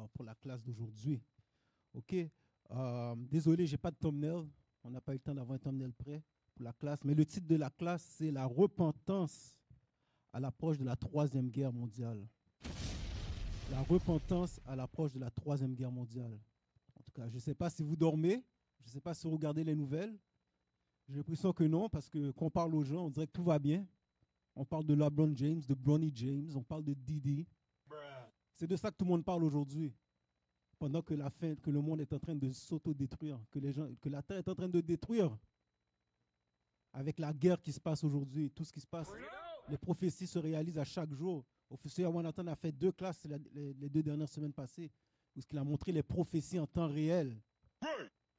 pour la classe d'aujourd'hui. OK? Désolé, je n'ai pas de thumbnail. On n'a pas eu le temps d'avoir un thumbnail prêt pour la classe. Mais le titre de la classe, c'est la repentance à l'approche de la Troisième Guerre mondiale. La repentance à l'approche de la Troisième Guerre mondiale. En tout cas, je ne sais pas si vous dormez. Je ne sais pas si vous regardez les nouvelles. J'ai l'impression que non, parce que quand on parle aux gens, on dirait que tout va bien. On parle de LeBron James, de Bronny James, on parle de Didi. C'est de ça que tout le monde parle aujourd'hui. Pendant que le monde est en train de s'auto-détruire, que la Terre est en train de détruire. Avec la guerre qui se passe aujourd'hui, tout ce qui se passe, les prophéties se réalisent à chaque jour. Officier Awanatan a fait 2 classes les 2 dernières semaines passées, où il a montré les prophéties en temps réel.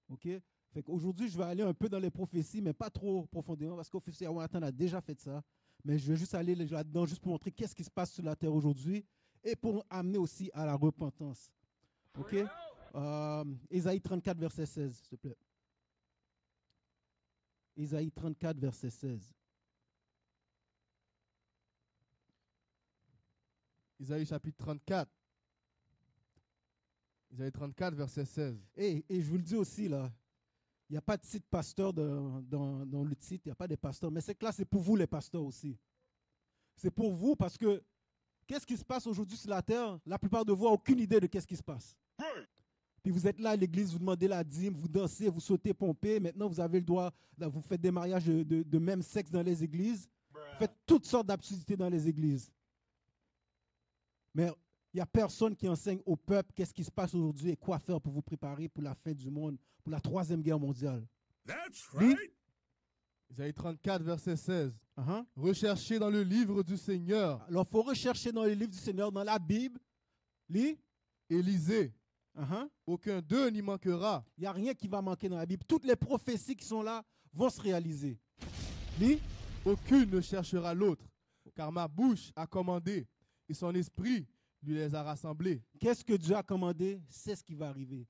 OK? Fait qu'aujourd'hui, je vais aller un peu dans les prophéties, mais pas trop profondément, parce qu'Officier Awanatan a déjà fait ça. Mais je vais juste aller là-dedans, juste pour montrer qu'est-ce qui se passe sur la terre aujourd'hui, et pour amener aussi à la repentance. OK? Ésaïe 34, verset 16, s'il te plaît. Ésaïe 34, verset 16. Isaïe chapitre 34. Isaïe 34, verset 16. Et je vous le dis aussi, là, il n'y a pas de titre pasteur dans le titre, il n'y a pas de pasteurs. Mais cette classe, c'est pour vous, les pasteurs aussi. C'est pour vous parce que qu'est-ce qui se passe aujourd'hui sur la terre? La plupart de vous n'ont aucune idée de qu'est-ce qui se passe. Puis vous êtes là à l'église, vous demandez la dîme, vous dansez, vous sautez, pompez. Maintenant, vous avez le droit, vous faites des mariages de même sexe dans les églises. Vous faites toutes sortes d'absurdités dans les églises. Mais il n'y a personne qui enseigne au peuple qu'est-ce qui se passe aujourd'hui et quoi faire pour vous préparer pour la fin du monde, pour la Troisième Guerre mondiale. That's right. Isaïe 34, verset 16. Uh-huh. Recherchez dans le livre du Seigneur. Alors, il faut rechercher dans le livre du Seigneur, dans la Bible. Lis. Et lisez. Uh-huh. Aucun d'eux n'y manquera. Il n'y a rien qui va manquer dans la Bible. Toutes les prophéties qui sont là vont se réaliser. Lis. Aucune ne cherchera l'autre, car ma bouche a commandé et son esprit lui les a rassemblés. Qu'est-ce que Dieu a commandé? C'est ce qui va arriver.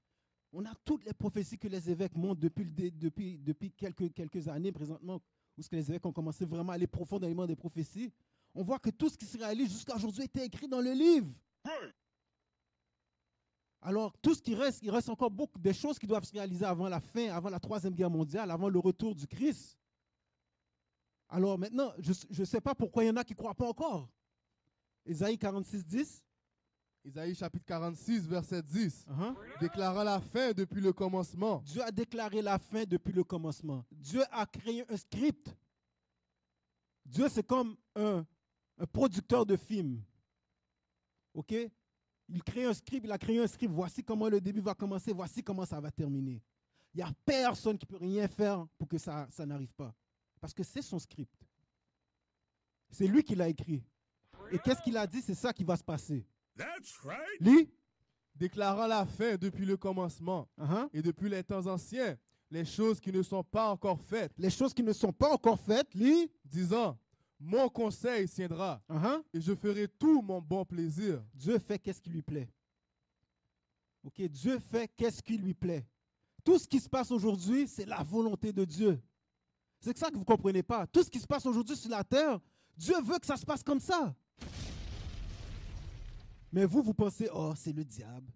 On a toutes les prophéties que les évêques montrent depuis quelques années présentement, où les évêques ont commencé vraiment à aller profondément des prophéties. On voit que tout ce qui se réalise jusqu'à aujourd'hui était écrit dans le livre. Alors, tout ce qui reste, il reste encore beaucoup de choses qui doivent se réaliser avant la fin, avant la Troisième Guerre mondiale, avant le retour du Christ. Alors maintenant, je ne sais pas pourquoi il y en a qui ne croient pas encore. Ésaïe 46, 10. Isaïe chapitre 46, verset 10. Uh-huh. Déclarant la fin depuis le commencement. Dieu a déclaré la fin depuis le commencement. Dieu a créé un script. Dieu, c'est comme un producteur de film. OK? Il crée un script, il a créé un script. Voici comment le début va commencer, voici comment ça va terminer. Il n'y a personne qui peut rien faire pour que ça n'arrive pas. Parce que c'est son script. C'est lui qui l'a écrit. Et qu'est-ce qu'il a dit? C'est ça qui va se passer. That's right. Lis. Déclarant la fin depuis le commencement. Uh-huh. Et depuis les temps anciens, les choses qui ne sont pas encore faites. Les choses qui ne sont pas encore faites, lis. Disant, mon conseil tiendra. Uh-huh. Et je ferai tout mon bon plaisir. Dieu fait qu'est-ce qui lui plaît. Ok, Dieu fait qu'est-ce qui lui plaît. Tout ce qui se passe aujourd'hui, c'est la volonté de Dieu. C'est ça que vous ne comprenez pas. Tout ce qui se passe aujourd'hui sur la terre, Dieu veut que ça se passe comme ça. Mais vous pensez, oh, c'est le diable,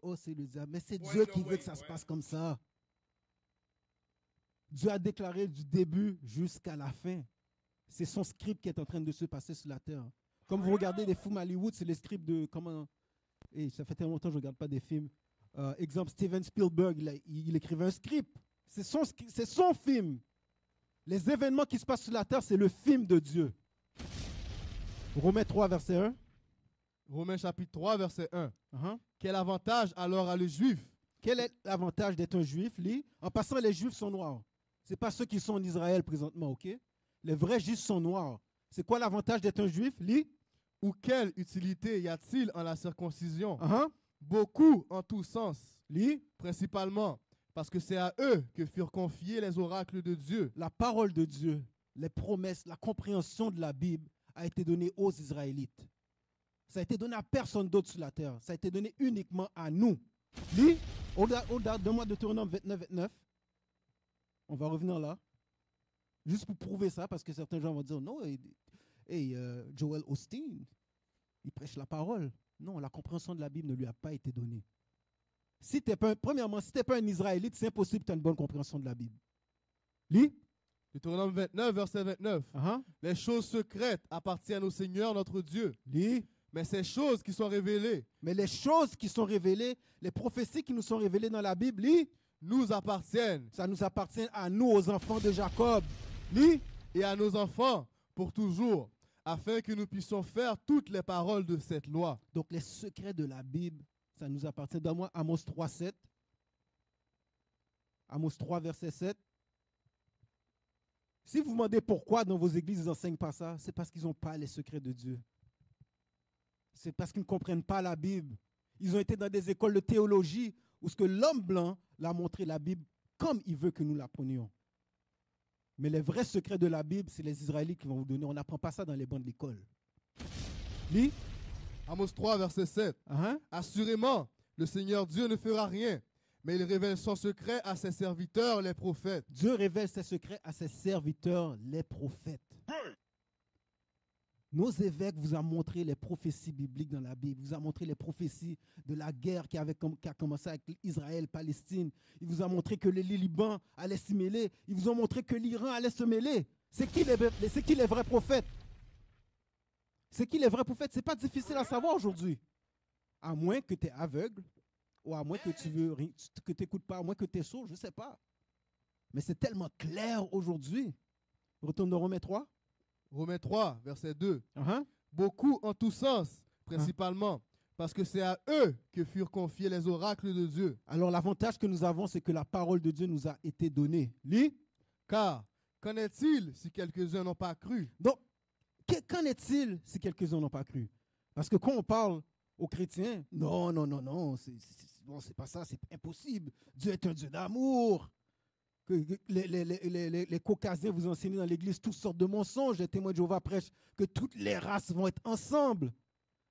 oh, c'est le diable. Mais c'est Dieu qui veut que ça se passe comme ça. Dieu a déclaré du début jusqu'à la fin. C'est son script qui est en train de se passer sur la terre. Comme vous regardez des films Hollywood, c'est le script de... ça fait tellement longtemps que je ne regarde pas des films. Exemple, Steven Spielberg, il écrivait un script. C'est son film. Les événements qui se passent sur la terre, c'est le film de Dieu. Romains 3, verset 1. Romains chapitre 3, verset 1. Uh-huh. Quel avantage alors a le juif? Quel est l'avantage d'être un juif? Lis. En passant, les juifs sont noirs. Ce n'est pas ceux qui sont en Israël présentement, ok? Les vrais juifs sont noirs. C'est quoi l'avantage d'être un juif? Lis. Ou quelle utilité y a-t-il en la circoncision? Uh-huh. Beaucoup en tous sens. Lis. Principalement parce que c'est à eux que furent confiés les oracles de Dieu. La parole de Dieu, les promesses, la compréhension de la Bible a été donnée aux Israélites. Ça a été donné à personne d'autre sur la terre. Ça a été donné uniquement à nous. Lis. Donne-moi Deutéronome 29, 29. On va revenir là. Juste pour prouver ça, parce que certains gens vont dire, non, Joel Osteen, il prêche la parole. Non, la compréhension de la Bible ne lui a pas été donnée. Premièrement, si tu n'es pas un Israélite, c'est impossible que tu aies une bonne compréhension de la Bible. Lis. Deutéronome 29, verset 29. Les choses secrètes appartiennent au Seigneur notre Dieu. Lis. Mais ces choses qui sont révélées, Mais les choses qui sont révélées, les prophéties qui nous sont révélées dans la Bible, lis, nous appartiennent ça nous appartient à nous, aux enfants de Jacob. Lis. et à nos enfants pour toujours, afin que nous puissions faire toutes les paroles de cette loi. Donc les secrets de la Bible, ça nous appartient. Donne-moi Amos 3, 7. Amos 3, verset 7. Si vous vous demandez pourquoi dans vos églises ils n'enseignent pas ça, c'est parce qu'ils n'ont pas les secrets de Dieu. C'est parce qu'ils ne comprennent pas la Bible. Ils ont été dans des écoles de théologie où ce que l'homme blanc l'a montré la Bible comme il veut que nous l'apprenions. Mais les vrais secrets de la Bible, c'est les Israélites qui vont vous donner. On n'apprend pas ça dans les bancs de l'école. Lis. Amos 3, verset 7. Assurément, le Seigneur Dieu ne fera rien, mais il révèle son secret à ses serviteurs, les prophètes. Dieu révèle ses secrets à ses serviteurs, les prophètes. Nos évêques vous ont montré les prophéties bibliques dans la Bible. Ils vous ont montré les prophéties de la guerre qui a commencé avec Israël, Palestine. Ils vous ont montré que le Liban allait s'y mêler. Ils vous ont montré que l'Iran allait se mêler. C'est qui les vrais prophètes? C'est qui les vrais prophètes? Ce n'est pas difficile à savoir aujourd'hui. À moins que tu es aveugle, ou à moins que tu n'écoutes pas, à moins que tu es sourd, je ne sais pas. Mais c'est tellement clair aujourd'hui. Retourne dans Romains 3. Romains 3, verset 2. Beaucoup en tous sens, principalement, parce que c'est à eux que furent confiés les oracles de Dieu. Alors l'avantage que nous avons, c'est que la parole de Dieu nous a été donnée. Lis. Car qu'en est-il si quelques-uns n'ont pas cru? Donc, qu'en est-il si quelques-uns n'ont pas cru? Parce que quand on parle aux chrétiens, non, c'est pas ça, c'est impossible. Dieu est un Dieu d'amour. Que les Caucasiens vous enseignent dans l'église toutes sortes de mensonges. Les témoins de Jéhovah prêchent que toutes les races vont être ensemble.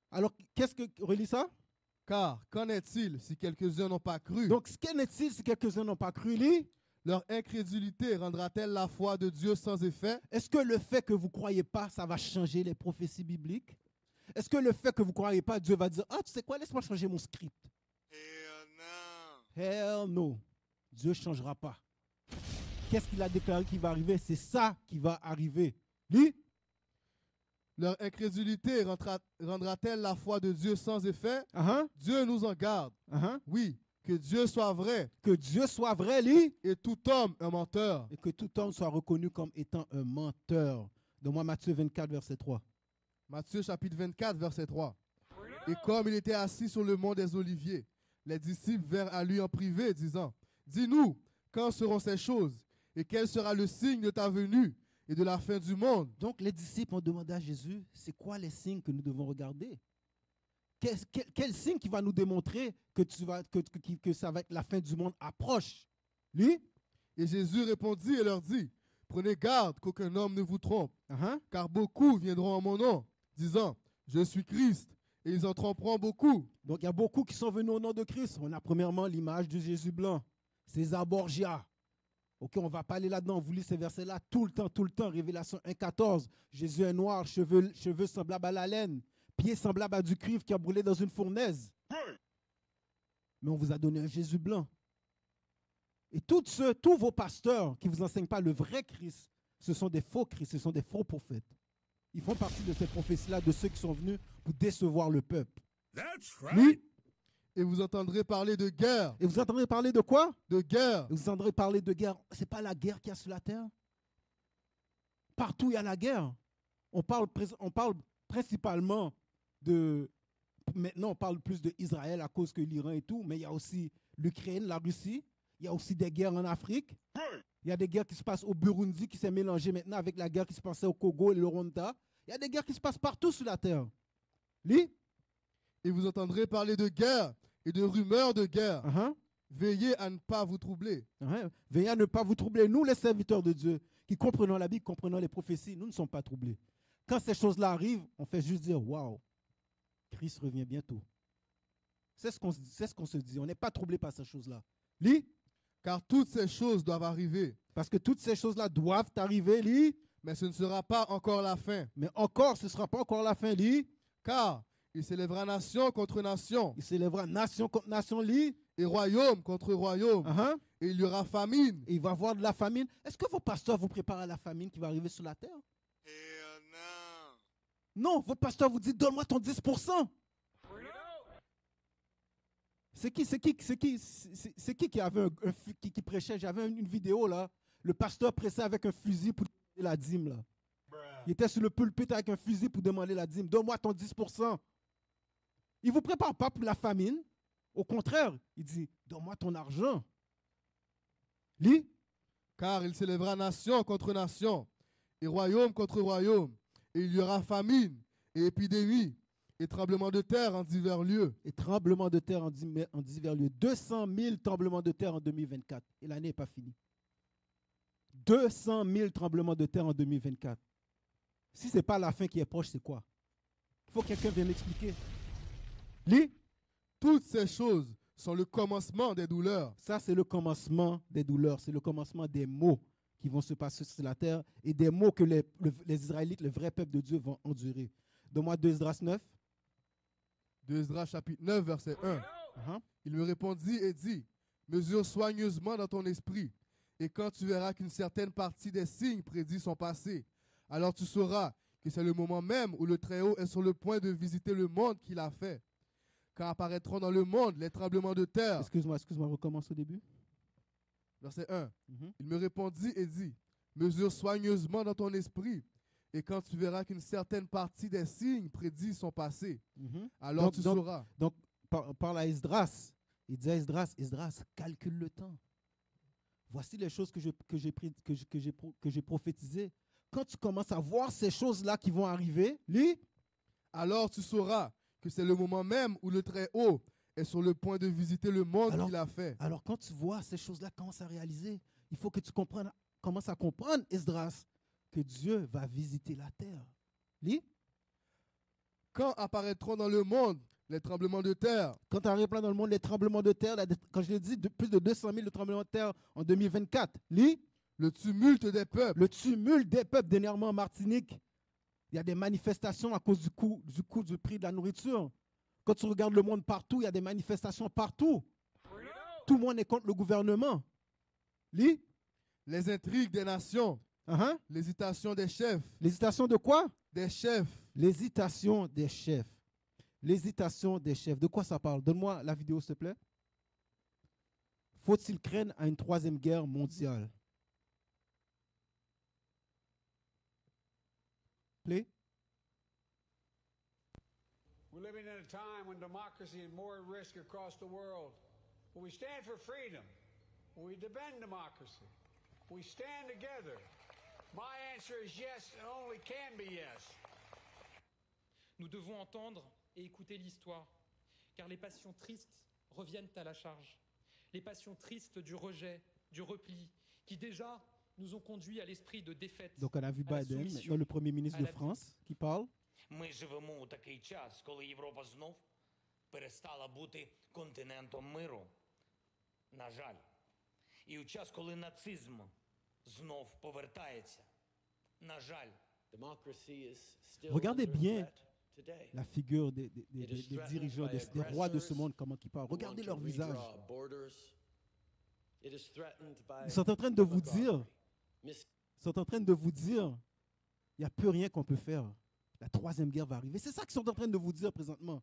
Alors, qu'est-ce que... Relis ça? Car qu'en est-il si quelques-uns n'ont pas cru? Donc, qu'en est-il si quelques-uns n'ont pas cru? Lis. Leur incrédulité rendra-t-elle la foi de Dieu sans effet? Est-ce que le fait que vous ne croyez pas, ça va changer les prophéties bibliques? Est-ce que le fait que vous ne croyez pas, Dieu va dire, ah, tu sais quoi, laisse-moi changer mon script? Hell no. Dieu ne changera pas. Qu'est-ce qu'il a déclaré qui va arriver? C'est ça qui va arriver. Lis. Leur incrédulité rendra-t-elle la foi de Dieu sans effet? Dieu nous en garde. Oui, que Dieu soit vrai. Que Dieu soit vrai, lis. Et tout homme un menteur. Et que tout homme soit reconnu comme étant un menteur. Donne-moi Matthieu 24, verset 3. Matthieu chapitre 24, verset 3. Et comme il était assis sur le mont des Oliviers, les disciples vinrent à lui en privé, disant, dis-nous, quand seront ces choses? Et quel sera le signe de ta venue et de la fin du monde? Donc les disciples ont demandé à Jésus, c'est quoi les signes que nous devons regarder? Quel signe qui va nous démontrer que ça va être la fin du monde approche? Lui? Et Jésus répondit et leur dit, prenez garde qu'aucun homme ne vous trompe, car beaucoup viendront en mon nom, disant, je suis Christ, et ils en tromperont beaucoup. Donc il y a beaucoup qui sont venus au nom de Christ. On a premièrement l'image du Jésus blanc, César Borgia. Ok, on ne va pas aller là-dedans, vous lisez ces versets-là tout le temps. Révélation 1,14. Jésus est noir, cheveux semblables à la laine, pieds semblables à du cuivre qui a brûlé dans une fournaise. Mais on vous a donné un Jésus blanc. Et tous vos pasteurs qui ne vous enseignent pas le vrai Christ, ce sont des faux Christ, ce sont des faux prophètes. Ils font partie de cette prophétie-là, de ceux qui sont venus pour décevoir le peuple. That's right. Oui. Et vous entendrez parler de guerre. Et vous entendrez parler de quoi? De guerre. Vous entendrez parler de guerre. Ce n'est pas la guerre qu'il y a sur la terre. Partout, il y a la guerre. On parle principalement de... Maintenant, on parle plus d'Israël à cause que l'Iran et tout, mais il y a aussi l'Ukraine, la Russie. Il y a aussi des guerres en Afrique. Il y a des guerres qui se passent au Burundi qui s'est mélangée maintenant avec la guerre qui se passait au Congo et le Rwanda. Il y a des guerres qui se passent partout sur la terre. Lis. Et vous entendrez parler de guerre et de rumeurs de guerre. Veillez à ne pas vous troubler. Veillez à ne pas vous troubler. Nous, les serviteurs de Dieu, qui comprenons la Bible, comprenons les prophéties, nous ne sommes pas troublés. Quand ces choses-là arrivent, on fait juste dire, waouh, Christ revient bientôt. C'est ce qu'on se dit. On n'est pas troublé par ces choses-là. Lis. Car toutes ces choses doivent arriver. Parce que toutes ces choses-là doivent arriver, lis. Mais ce ne sera pas encore la fin. Mais encore, ce ne sera pas encore la fin, lis. Car Il s'élèvera nation contre nation Il s'élèvera nation contre nation, lit. et royaume contre royaume. Uh-huh. Et il y aura famine. Et il va y avoir de la famine. Est-ce que vos pasteurs vous préparent à la famine qui va arriver sur la terre? Hell no. Non, votre pasteur vous dit, donne-moi ton 10%. C'est qui avait qui prêchait? J'avais une vidéo là. Le pasteur pressait avec un fusil pour demander la dîme là. Il était sur le pulpit avec un fusil pour demander la dîme. Donne-moi ton 10%. Il ne vous prépare pas pour la famine. Au contraire, il dit, donne-moi ton argent. Lis. Car il s'élèvera nation contre nation et royaume contre royaume. Et il y aura famine et épidémie et tremblement de terre en divers lieux. Et tremblement de terre en divers lieux. 200 000 tremblements de terre en 2024. Et l'année n'est pas finie. 200 000 tremblements de terre en 2024. Si ce n'est pas la fin qui est proche, c'est quoi? Il faut que quelqu'un vienne m'expliquer. Lis. Toutes ces choses sont le commencement des douleurs. Ça, c'est le commencement des douleurs. C'est le commencement des maux qui vont se passer sur la terre et des maux que les Israélites, le vrai peuple de Dieu, vont endurer. Donne-moi 2 Esdras 9. 2 Esdras chapitre 9, verset 1. Uh-huh. Il me répondit et dit, mesure soigneusement dans ton esprit, et quand tu verras qu'une certaine partie des signes prédits sont passés, alors tu sauras que c'est le moment même où le Très-Haut est sur le point de visiter le monde qu'il a fait. Car apparaîtront dans le monde les tremblements de terre. Excuse-moi, recommence au début. Verset 1. Mhm. Il me répondit et dit, mesure soigneusement dans ton esprit, et quand tu verras qu'une certaine partie des signes prédits sont passés, Mhm. alors tu sauras. Donc, parle à Esdras. Il dit à Esdras, calcule le temps. Voici les choses que j'ai prophétisées. Quand tu commences à voir ces choses-là qui vont arriver, lis. Alors tu sauras que c'est le moment même où le Très-Haut est sur le point de visiter le monde qu'il a fait. Alors, quand tu vois ces choses-là commencent à réaliser, il faut que tu commences à comprendre, Esdras, que Dieu va visiter la terre. Lis. Quand apparaîtront dans le monde les tremblements de terre, Quand tu arrives dans le monde, les tremblements de terre, quand je l'ai dit, plus de 200 000 tremblements de terre en 2024. Lis. le tumulte des peuples, Le tumulte des peuples, dernièrement en Martinique. Il y a des manifestations à cause du coût du prix de la nourriture. Quand tu regardes le monde partout, il y a des manifestations partout. Tout le monde est contre le gouvernement. Lis. les intrigues des nations, Uh-huh. l'hésitation des chefs, L'hésitation de quoi? des chefs, L'hésitation des chefs. L'hésitation des chefs. De quoi ça parle? Donne-moi la vidéo, s'il te plaît. Faut-il craindre à une troisième guerre mondiale? Play. We're living in a time when democracy is more at risk across the world. Will we stand for freedom? Will we defend democracy? Will we stand together? My answer is yes and only can be yes. Nous devons entendre et écouter l'histoire, car les passions tristes reviennent à la charge. Les passions tristes du rejet, du repli, qui déjà nous ont conduits à l'esprit de défaite. Donc on a vu à la Biden, soumission, maintenant le Premier ministre à de la France, qui parle. Ми живемо у такий час, коли Європа знов перестала бути континентом миру. На жаль. І у час, коли нацизм знов повертається. На жаль. Regardez bien la figure des dirigeants, des rois de ce monde, comment ils parlent. Regardez leur visage. Ils sont en train de vous dire, il n'y a plus rien qu'on peut faire. La troisième guerre va arriver. C'est ça qu'ils sont en train de vous dire présentement.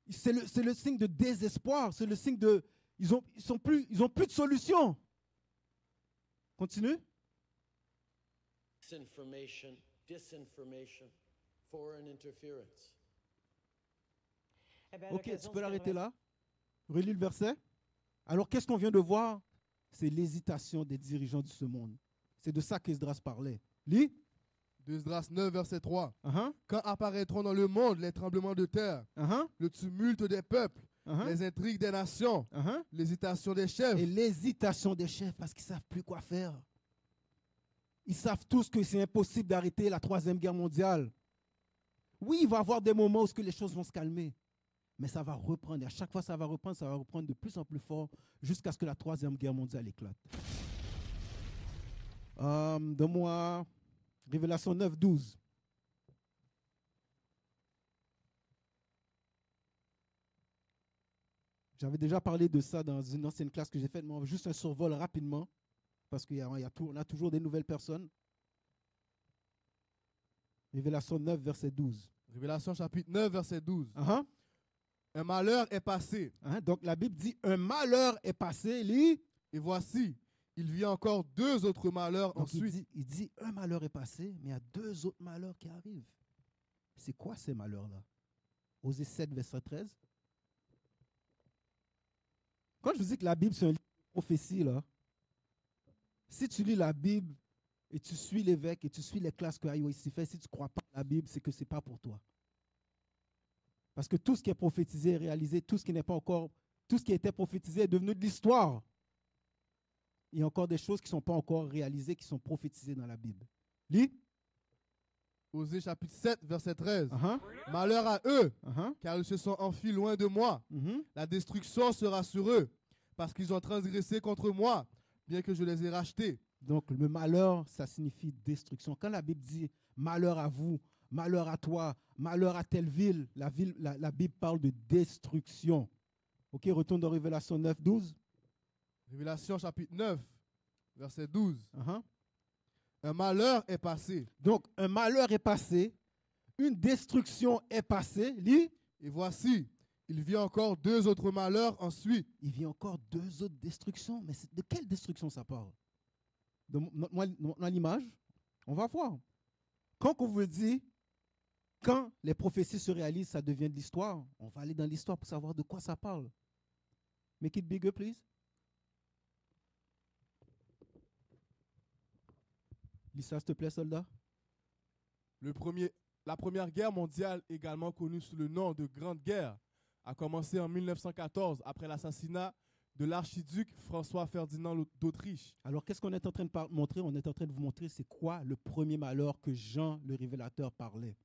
C'est le signe de désespoir. C'est le signe de... Ils ont plus de solution. Continue. Disinformation, foreign interference. Eh ben, à Ok, l'occasion tu peux du l'arrêter 80. là. Relis le verset. Alors, qu'est-ce qu'on vient de voir? C'est l'hésitation des dirigeants de ce monde. C'est de ça qu'Esdras parlait. Lis. 2 Esdras 9, verset 3. Uh-huh, Quand apparaîtront dans le monde les tremblements de terre, uh-huh, le tumulte des peuples, uh-huh, les intrigues des nations, uh-huh. l'hésitation des chefs, Et l'hésitation des chefs parce qu'ils ne savent plus quoi faire. Ils savent tous que c'est impossible d'arrêter la troisième guerre mondiale. Oui, il va y avoir des moments où les choses vont se calmer. Mais ça va reprendre. Et à chaque fois, ça va reprendre de plus en plus fort jusqu'à ce que la troisième guerre mondiale éclate. Donne-moi Révélation 9, 12. J'avais déjà parlé de ça dans une ancienne classe que j'ai faite, mais juste un survol rapidement, parce qu'on a toujours des nouvelles personnes. Révélation 9, verset 12. Révélation chapitre 9, verset 12. Uh-huh. Un malheur est passé. Hein, donc la Bible dit, un malheur est passé, lit. Et voici, il vit encore 2 autres malheurs Donc ensuite. il dit, un malheur est passé, mais il y a 2 autres malheurs qui arrivent. C'est quoi ces malheurs-là? Osée 7, verset 13. Quand je vous dis que la Bible, c'est un livre de prophétie, là, si tu lis la Bible et tu suis l'évêque et tu suis les classes que IOIC fait, si tu ne crois pas à la Bible, c'est que ce n'est pas pour toi. Parce que tout ce qui est prophétisé est réalisé, tout ce qui n'est pas encore, tout ce qui était prophétisé est devenu de l'histoire. Il y a encore des choses qui ne sont pas encore réalisées, qui sont prophétisées dans la Bible. Lis. Osée chapitre 7, verset 13. Uh-huh. Malheur à eux, Uh-huh. car ils se sont enfuis loin de moi. Mhm. La destruction sera sur eux, parce qu'ils ont transgressé contre moi, bien que je les ai rachetés. Donc, le malheur, ça signifie destruction. Quand la Bible dit malheur à vous, malheur à toi, malheur à telle ville, la Bible parle de destruction. OK, retourne dans Révélation 9, 12. Révélation chapitre 9, verset 12. Uh-huh. Un malheur est passé. Donc, un malheur est passé, une destruction est passée. Lis. Et voici, il vit encore 2 autres malheurs ensuite. Il vient encore 2 autres destructions. Mais de quelle destruction ça parle? Dans l'image, on va voir. Quand on vous dit, quand les prophéties se réalisent, ça devient de l'histoire. On va aller dans l'histoire pour savoir de quoi ça parle. Make it bigger, please. Lis ça, s'il te plaît, soldat. La Première Guerre mondiale, également connue sous le nom de Grande Guerre, a commencé en 1914 après l'assassinat de l'archiduc François-Ferdinand d'Autriche. Alors, qu'est-ce qu'on est en train de montrer? On est en train de vous montrer c'est quoi le premier malheur que Jean le révélateur parlait.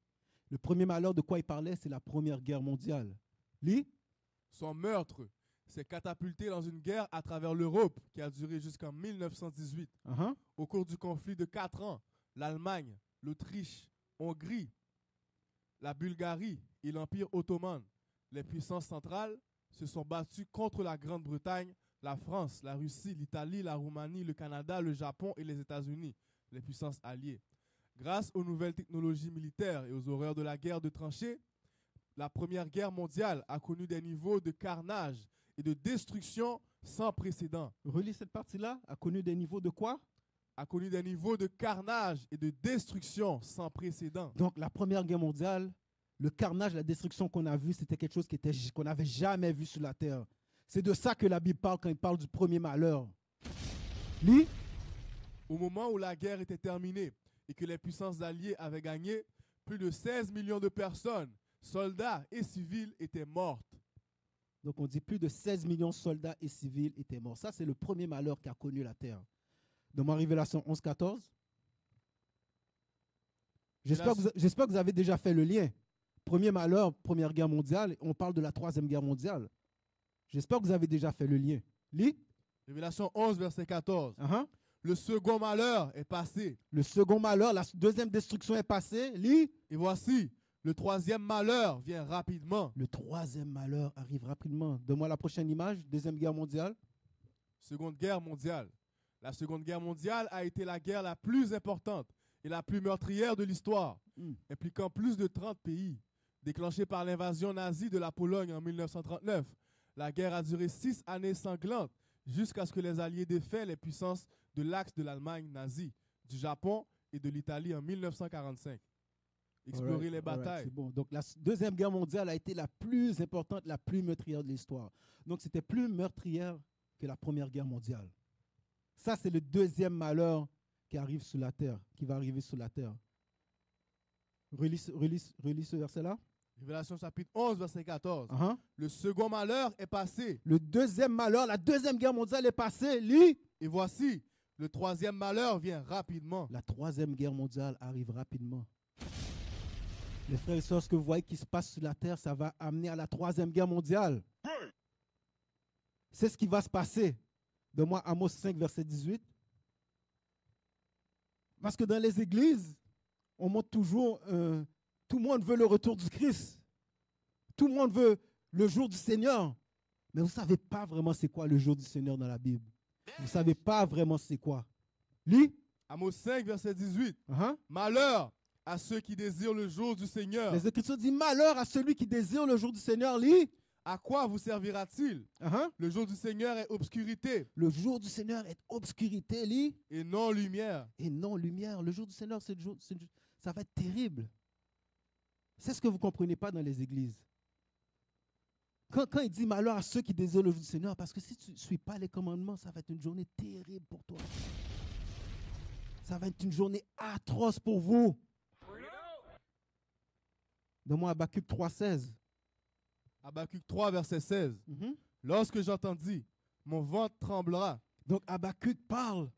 Le premier malheur de quoi il parlait, c'est la Première Guerre mondiale. Lis. Son meurtre s'est catapulté dans une guerre à travers l'Europe qui a duré jusqu'en 1918. Uh-huh. Au cours du conflit de 4 ans, l'Allemagne, l'Autriche, Hongrie, la Bulgarie et l'Empire ottoman, les puissances centrales, se sont battus contre la Grande-Bretagne, la France, la Russie, l'Italie, la Roumanie, le Canada, le Japon et les États-Unis, les puissances alliées. Grâce aux nouvelles technologies militaires et aux horreurs de la guerre de tranchées, la Première Guerre mondiale a connu des niveaux de carnage et de destruction sans précédent. Relis cette partie-là. A connu des niveaux de quoi? A connu des niveaux de carnage et de destruction sans précédent. Donc, la Première Guerre mondiale, le carnage, la destruction qu'on a vu, c'était quelque chose qu'on n'avait jamais vu sur la terre. C'est de ça que la Bible parle quand il parle du premier malheur. Lis. Au moment où la guerre était terminée et que les puissances alliées avaient gagné, plus de 16 millions de personnes, soldats et civils, étaient mortes. Donc, on dit plus de 16 millions de soldats et civils étaient morts. Ça, c'est le premier malheur qu'a connu la terre. Dans ma Révélation 11, 14. J'espère que vous avez déjà fait le lien. Premier malheur, Première Guerre mondiale, on parle de la Troisième Guerre mondiale. J'espère que vous avez déjà fait le lien. Lis. Révélation 11, verset 14. Uh-huh. Le second malheur est passé. Le second malheur, la deuxième destruction est passée. Lis. Et voici, le troisième malheur vient rapidement. Le troisième malheur arrive rapidement. Donne-moi la prochaine image. Deuxième Guerre mondiale. Seconde Guerre mondiale. La Seconde Guerre mondiale a été la guerre la plus importante et la plus meurtrière de l'histoire, impliquant plus de 30 pays. Déclenchée par l'invasion nazie de la Pologne en 1939, la guerre a duré 6 années sanglantes jusqu'à ce que les Alliés défaient les puissances de l'axe de l'Allemagne nazie, du Japon et de l'Italie en 1945. Explorer les batailles. C'est bon. Donc la Deuxième Guerre mondiale a été la plus importante, la plus meurtrière de l'histoire. Donc c'était plus meurtrière que la Première Guerre mondiale. Ça, c'est le deuxième malheur qui arrive sur la terre, qui va arriver sur la terre. Relis ce verset-là. Révélation chapitre 11, verset 14. Uh-huh. Le second malheur est passé. Le deuxième malheur, la Deuxième Guerre mondiale est passée. Lis. Et voici, le troisième malheur vient rapidement. La Troisième Guerre mondiale arrive rapidement. Les frères et sœurs, ce que vous voyez qui se passe sur la terre, ça va amener à la Troisième Guerre mondiale. C'est ce qui va se passer. Donne-moi Amos 5, verset 18. Parce que dans les églises, on montre toujours, tout le monde veut le retour du Christ. Tout le monde veut le jour du Seigneur. Mais vous ne savez pas vraiment c'est quoi le jour du Seigneur dans la Bible. Vous ne savez pas vraiment c'est quoi. Lis. Amos 5, verset 18. Uh-huh. Malheur à ceux qui désirent le jour du Seigneur. Les Écritures disent malheur à celui qui désire le jour du Seigneur. Lis. À quoi vous servira-t-il? Uh-huh. Le jour du Seigneur est obscurité Le jour du Seigneur est obscurité. Lis. et non lumière. Et non lumière. Le jour du Seigneur, ça va être terrible. C'est ce que vous ne comprenez pas dans les églises. Quand il dit malheur à ceux qui désirent le jour du Seigneur, parce que si tu ne suis pas les commandements, ça va être une journée terrible pour toi. Ça va être une journée atroce pour vous. Donne-moi Habakkuk 3,16. Habakkuk 3, verset 16. Mhm. Lorsque j'entendis, mon ventre tremblera. Donc Habakkuk parle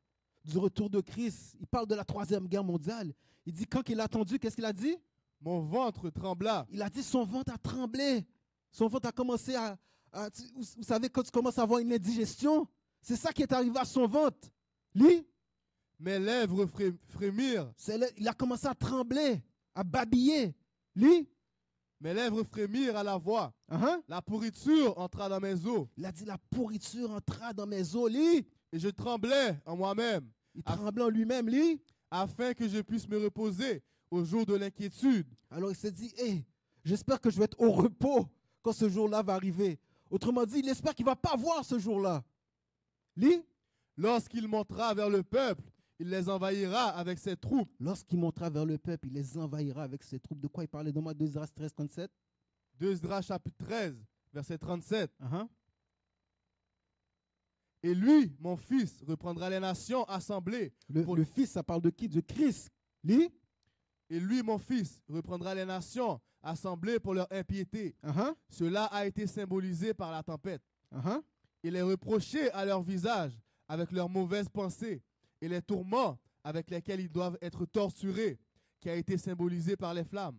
du retour de Christ. Il parle de la Troisième Guerre mondiale. Il dit quand il a attendu, qu'est-ce qu'il a dit? Mon ventre trembla. Il a dit son ventre a tremblé. Son ventre a commencé vous savez, quand tu commences à avoir une indigestion, c'est ça qui est arrivé à son ventre. Lis. Mes lèvres frémirent. Il a commencé à trembler, à babiller. Lis. Mes lèvres frémirent à la voix. Uh-huh. La pourriture entra dans mes os. Il a dit la pourriture entra dans mes os. Lis. Et je tremblais en moi-même, Il tremblait en lui-même. Lis. afin que je puisse me reposer au jour de l'inquiétude. Alors il s'est dit, hey, j'espère que je vais être au repos quand ce jour-là va arriver. Autrement dit, il espère qu'il ne va pas voir ce jour-là. Lis. Lorsqu'il montera vers le peuple, il les envahira avec ses troupes. Lorsqu'il montera vers le peuple, il les envahira avec ses troupes. De quoi il parlait? Donne-moi 2 Esdras 13, 37. 2 Esdras chapitre 13, verset 37. Uh-huh. Et lui, mon fils, reprendra les nations assemblées. Le fils, ça parle de qui? De Christ. Lis. Et lui, mon fils, reprendra les nations assemblées pour leur impiété. Uh-huh. Cela a été symbolisé par la tempête. Uh-huh. Il est reproché à leur visage avec leurs mauvaises pensées et les tourments avec lesquels ils doivent être torturés, qui a été symbolisé par les flammes.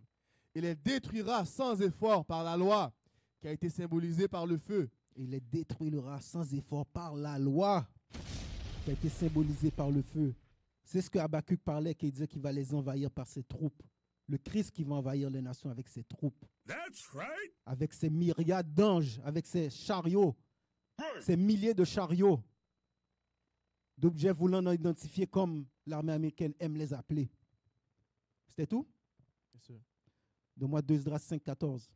Il les détruira sans effort par la loi, qui a été symbolisée par le feu. Il les détruira sans effort par la loi, qui a été symbolisée par le feu. C'est ce que Habakkuk parlait, qui disait qu'il va les envahir par ses troupes. Le Christ qui va envahir les nations avec ses troupes. That's right. Avec ses myriades d'anges, avec ses chariots, ses milliers de chariots, d'objets voulant non identifiés comme l'armée américaine aime les appeler. C'était tout? Donne-moi 2 Esdras 5, 14.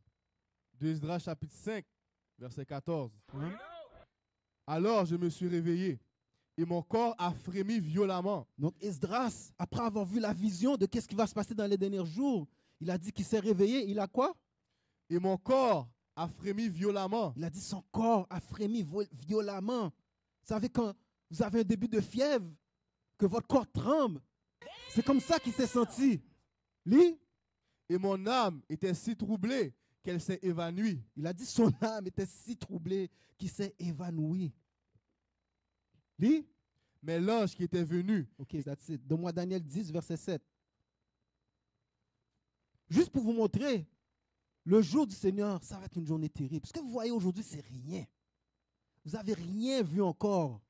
2 Esdras chapitre 5, verset 14. Hein? Alors je me suis réveillé et mon corps a frémi violemment. Donc Esdras, après avoir vu la vision de qu'est-ce qui va se passer dans les derniers jours, il a dit qu'il s'est réveillé. Il a quoi? Et mon corps a frémi violemment. Il a dit son corps a frémi violemment. Vous savez, quand vous avez un début de fièvre, que votre corps tremble, c'est comme ça qu'il s'est senti. Lis. Et mon âme était si troublée qu'elle s'est évanouie. Il a dit son âme était si troublée qu'il s'est évanoui. Lis. Mais l'ange qui était venu, Ok, that's it. Donne-moi Daniel 10, verset 7. Juste pour vous montrer, le jour du Seigneur, ça va être une journée terrible. Ce que vous voyez aujourd'hui, c'est rien. Vous n'avez rien vu encore.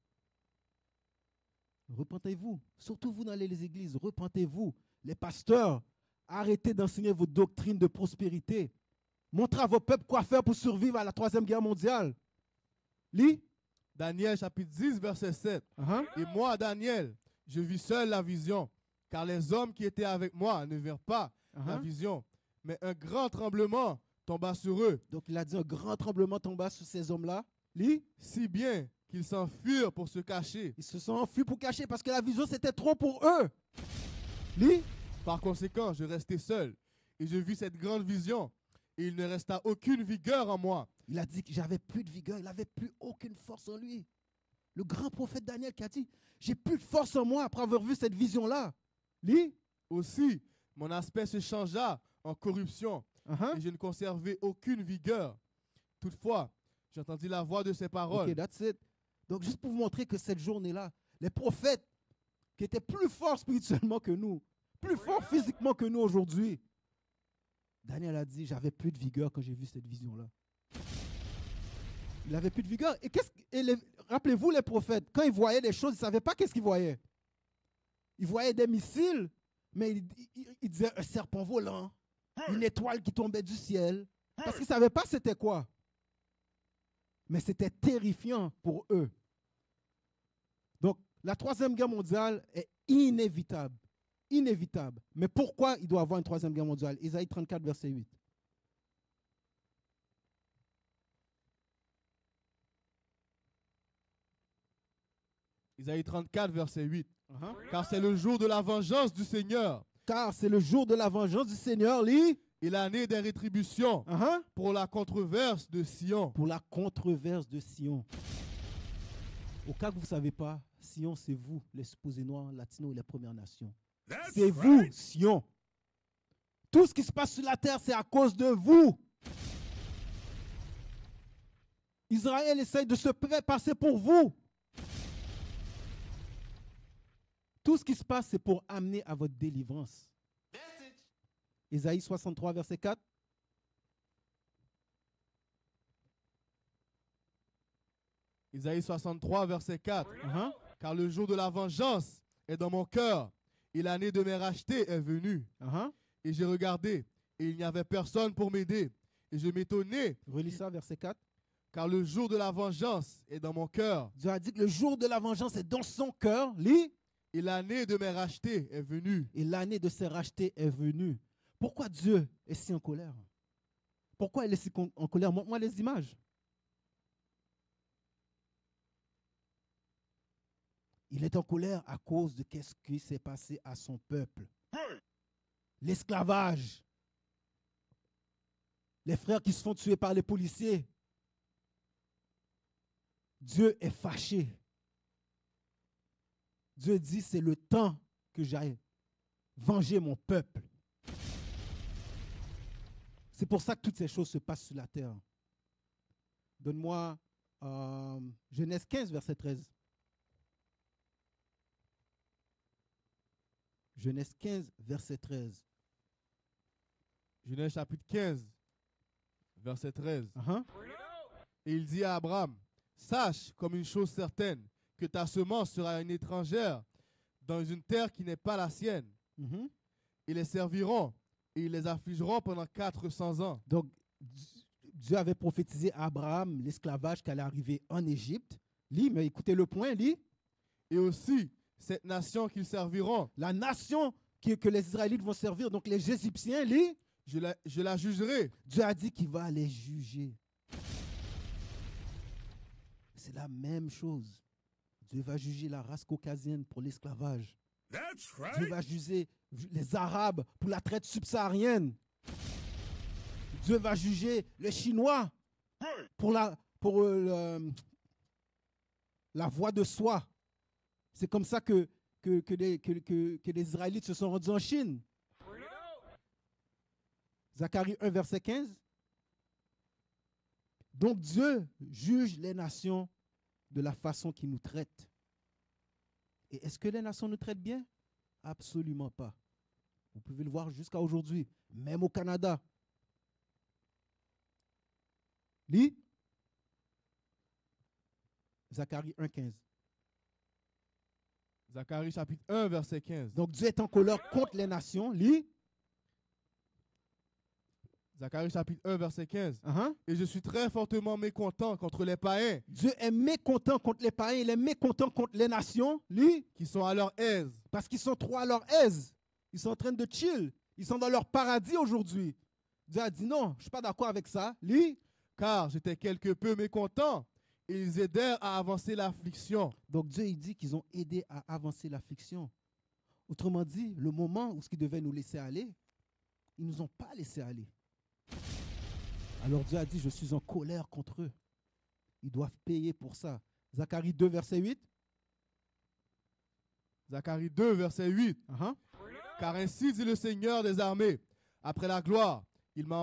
Repentez-vous. Surtout vous dans les églises, repentez-vous. Les pasteurs, arrêtez d'enseigner vos doctrines de prospérité. Montrez à vos peuples quoi faire pour survivre à la Troisième Guerre mondiale. Lis. Daniel chapitre 10, verset 7. Uh-huh. Et moi, Daniel, je vis seul la vision, car les hommes qui étaient avec moi ne virent pas la vision. Mais un grand tremblement tomba sur eux. Donc il a dit un grand tremblement tomba sur ces hommes-là. Lis. Si bien qu'ils s'enfuirent pour se cacher. Ils se sont enfuis pour cacher parce que la vision c'était trop pour eux. Lis. Par conséquent, je restai seul et je vis cette grande vision et il ne resta aucune vigueur en moi. Il a dit que j'avais plus de vigueur, il n'avait plus aucune force en lui. Le grand prophète Daniel qui a dit, j'ai plus de force en moi après avoir vu cette vision-là. Lis. Aussi, mon aspect se changea en corruption et je ne conservais aucune vigueur. Toutefois, j'entendis la voix de ses paroles. Ok, that's it. Donc juste pour vous montrer que cette journée-là, les prophètes qui étaient plus forts spirituellement que nous, plus forts physiquement que nous aujourd'hui, Daniel a dit, j'avais plus de vigueur quand j'ai vu cette vision-là. Il n'avait plus de vigueur. Rappelez-vous les prophètes, quand ils voyaient des choses, ils ne savaient pas qu'est-ce qu'ils voyaient. Ils voyaient des missiles, mais ils disaient un serpent volant, une étoile qui tombait du ciel, parce qu'ils ne savaient pas c'était quoi. Mais c'était terrifiant pour eux. Donc, la Troisième Guerre mondiale est inévitable. Inévitable. Mais pourquoi il doit y avoir une Troisième Guerre mondiale? Isaïe 34, verset 8. Isaïe 34, verset 8. Uh-huh. Car c'est le jour de la vengeance du Seigneur Car c'est le jour de la vengeance du Seigneur, lit. et l'année des rétributions Uh-huh. pour la controverse de Sion. Pour la controverse de Sion. Au cas que vous ne savez pas, Sion, c'est vous, les supposés noirs, latinos et les Premières Nations. C'est vous, Sion. Tout ce qui se passe sur la terre, c'est à cause de vous. Israël essaye de se passer pour vous. Tout ce qui se passe, c'est pour amener à votre délivrance. Isaïe 63, verset 4. Isaïe 63, verset 4. Uh-huh. Car le jour de la vengeance est dans mon cœur et l'année de mes rachetés est venue. Uh-huh. Et j'ai regardé et il n'y avait personne pour m'aider. Et je m'étonnais Relis ça, verset 4. car le jour de la vengeance est dans mon cœur Dieu a dit que le jour de la vengeance est dans son cœur. Lis. et l'année de mes rachetés est venue. Et l'année de ses rachetés est venue. Pourquoi Dieu est si en colère? Pourquoi il est si en colère? Montre-moi les images. Il est en colère à cause de ce qui s'est passé à son peuple. L'esclavage. Les frères qui se font tuer par les policiers. Dieu est fâché. Dieu dit, c'est le temps que j'aille venger mon peuple. C'est pour ça que toutes ces choses se passent sur la terre. Donne-moi Genèse 15, verset 13. Genèse 15, verset 13. Genèse chapitre 15, verset 13. Uh-huh. Et il dit à Abraham, sache comme une chose certaine, que ta semence sera une étrangère dans une terre qui n'est pas la sienne. Mhm. Ils les serviront et ils les affligeront pendant 400 ans. Donc, Dieu avait prophétisé à Abraham l'esclavage qui allait arriver en Égypte. Lis, mais écoutez le point, lis. Et aussi, cette nation qu'ils serviront, La nation que les Israélites vont servir, donc les Égyptiens, lis. je la jugerai. Dieu a dit qu'il va les juger. C'est la même chose. Dieu va juger la race caucasienne pour l'esclavage. Dieu va juger les Arabes pour la traite subsaharienne. Dieu va juger les Chinois pour la voie de soi. C'est comme ça que les Israélites se sont rendus en Chine. Zacharie 1, verset 15. Donc Dieu juge les nations de la façon qu'il nous traite. Et est-ce que les nations nous traitent bien? Absolument pas. Vous pouvez le voir jusqu'à aujourd'hui, même au Canada. Lis. Zacharie 1, 15. Zacharie chapitre 1, verset 15. Donc Dieu est en colère contre les nations. Lis. Zacharie chapitre 1, verset 15. Uh-huh. Et je suis très fortement mécontent contre les païens Dieu est mécontent contre les païens, il est mécontent contre les nations. Lis. qui sont à leur aise. Parce qu'ils sont trop à leur aise. Ils sont en train de chill. Ils sont dans leur paradis aujourd'hui. Dieu a dit non, je ne suis pas d'accord avec ça. Lis. Car j'étais quelque peu mécontent et ils aidèrent à avancer l'affliction. Donc Dieu il dit qu'ils ont aidé à avancer l'affliction. Autrement dit, le moment où ce qu'ils devaient nous laisser aller, ils ne nous ont pas laissé aller. Alors Dieu a dit, je suis en colère contre eux. Ils doivent payer pour ça. Zacharie 2, verset 8. Zacharie 2, verset 8. Uh-huh. Car ainsi dit le Seigneur des armées, après la gloire, il m'a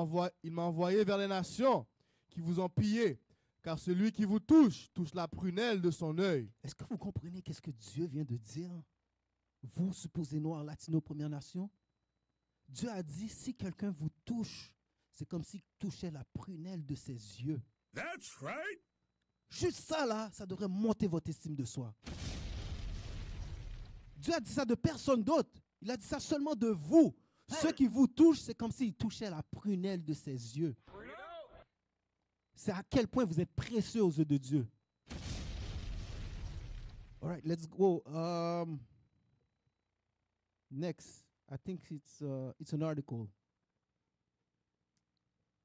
envoyé vers les nations qui vous ont pillé, car celui qui vous touche la prunelle de son œil. Est-ce que vous comprenez qu'est-ce que Dieu vient de dire? Vous, supposés noirs, latinos, Première Nation, Dieu a dit, si quelqu'un vous touche, c'est comme s'il touchait la prunelle de ses yeux. That's right. Juste ça, là, ça devrait monter votre estime de soi. Dieu a dit ça de personne d'autre. Il a dit ça seulement de vous. Ceux qui vous touchent, c'est comme s'il touchait la prunelle de ses yeux. C'est à quel point vous êtes précieux aux yeux de Dieu. All right, let's go. Next, I think it's an article.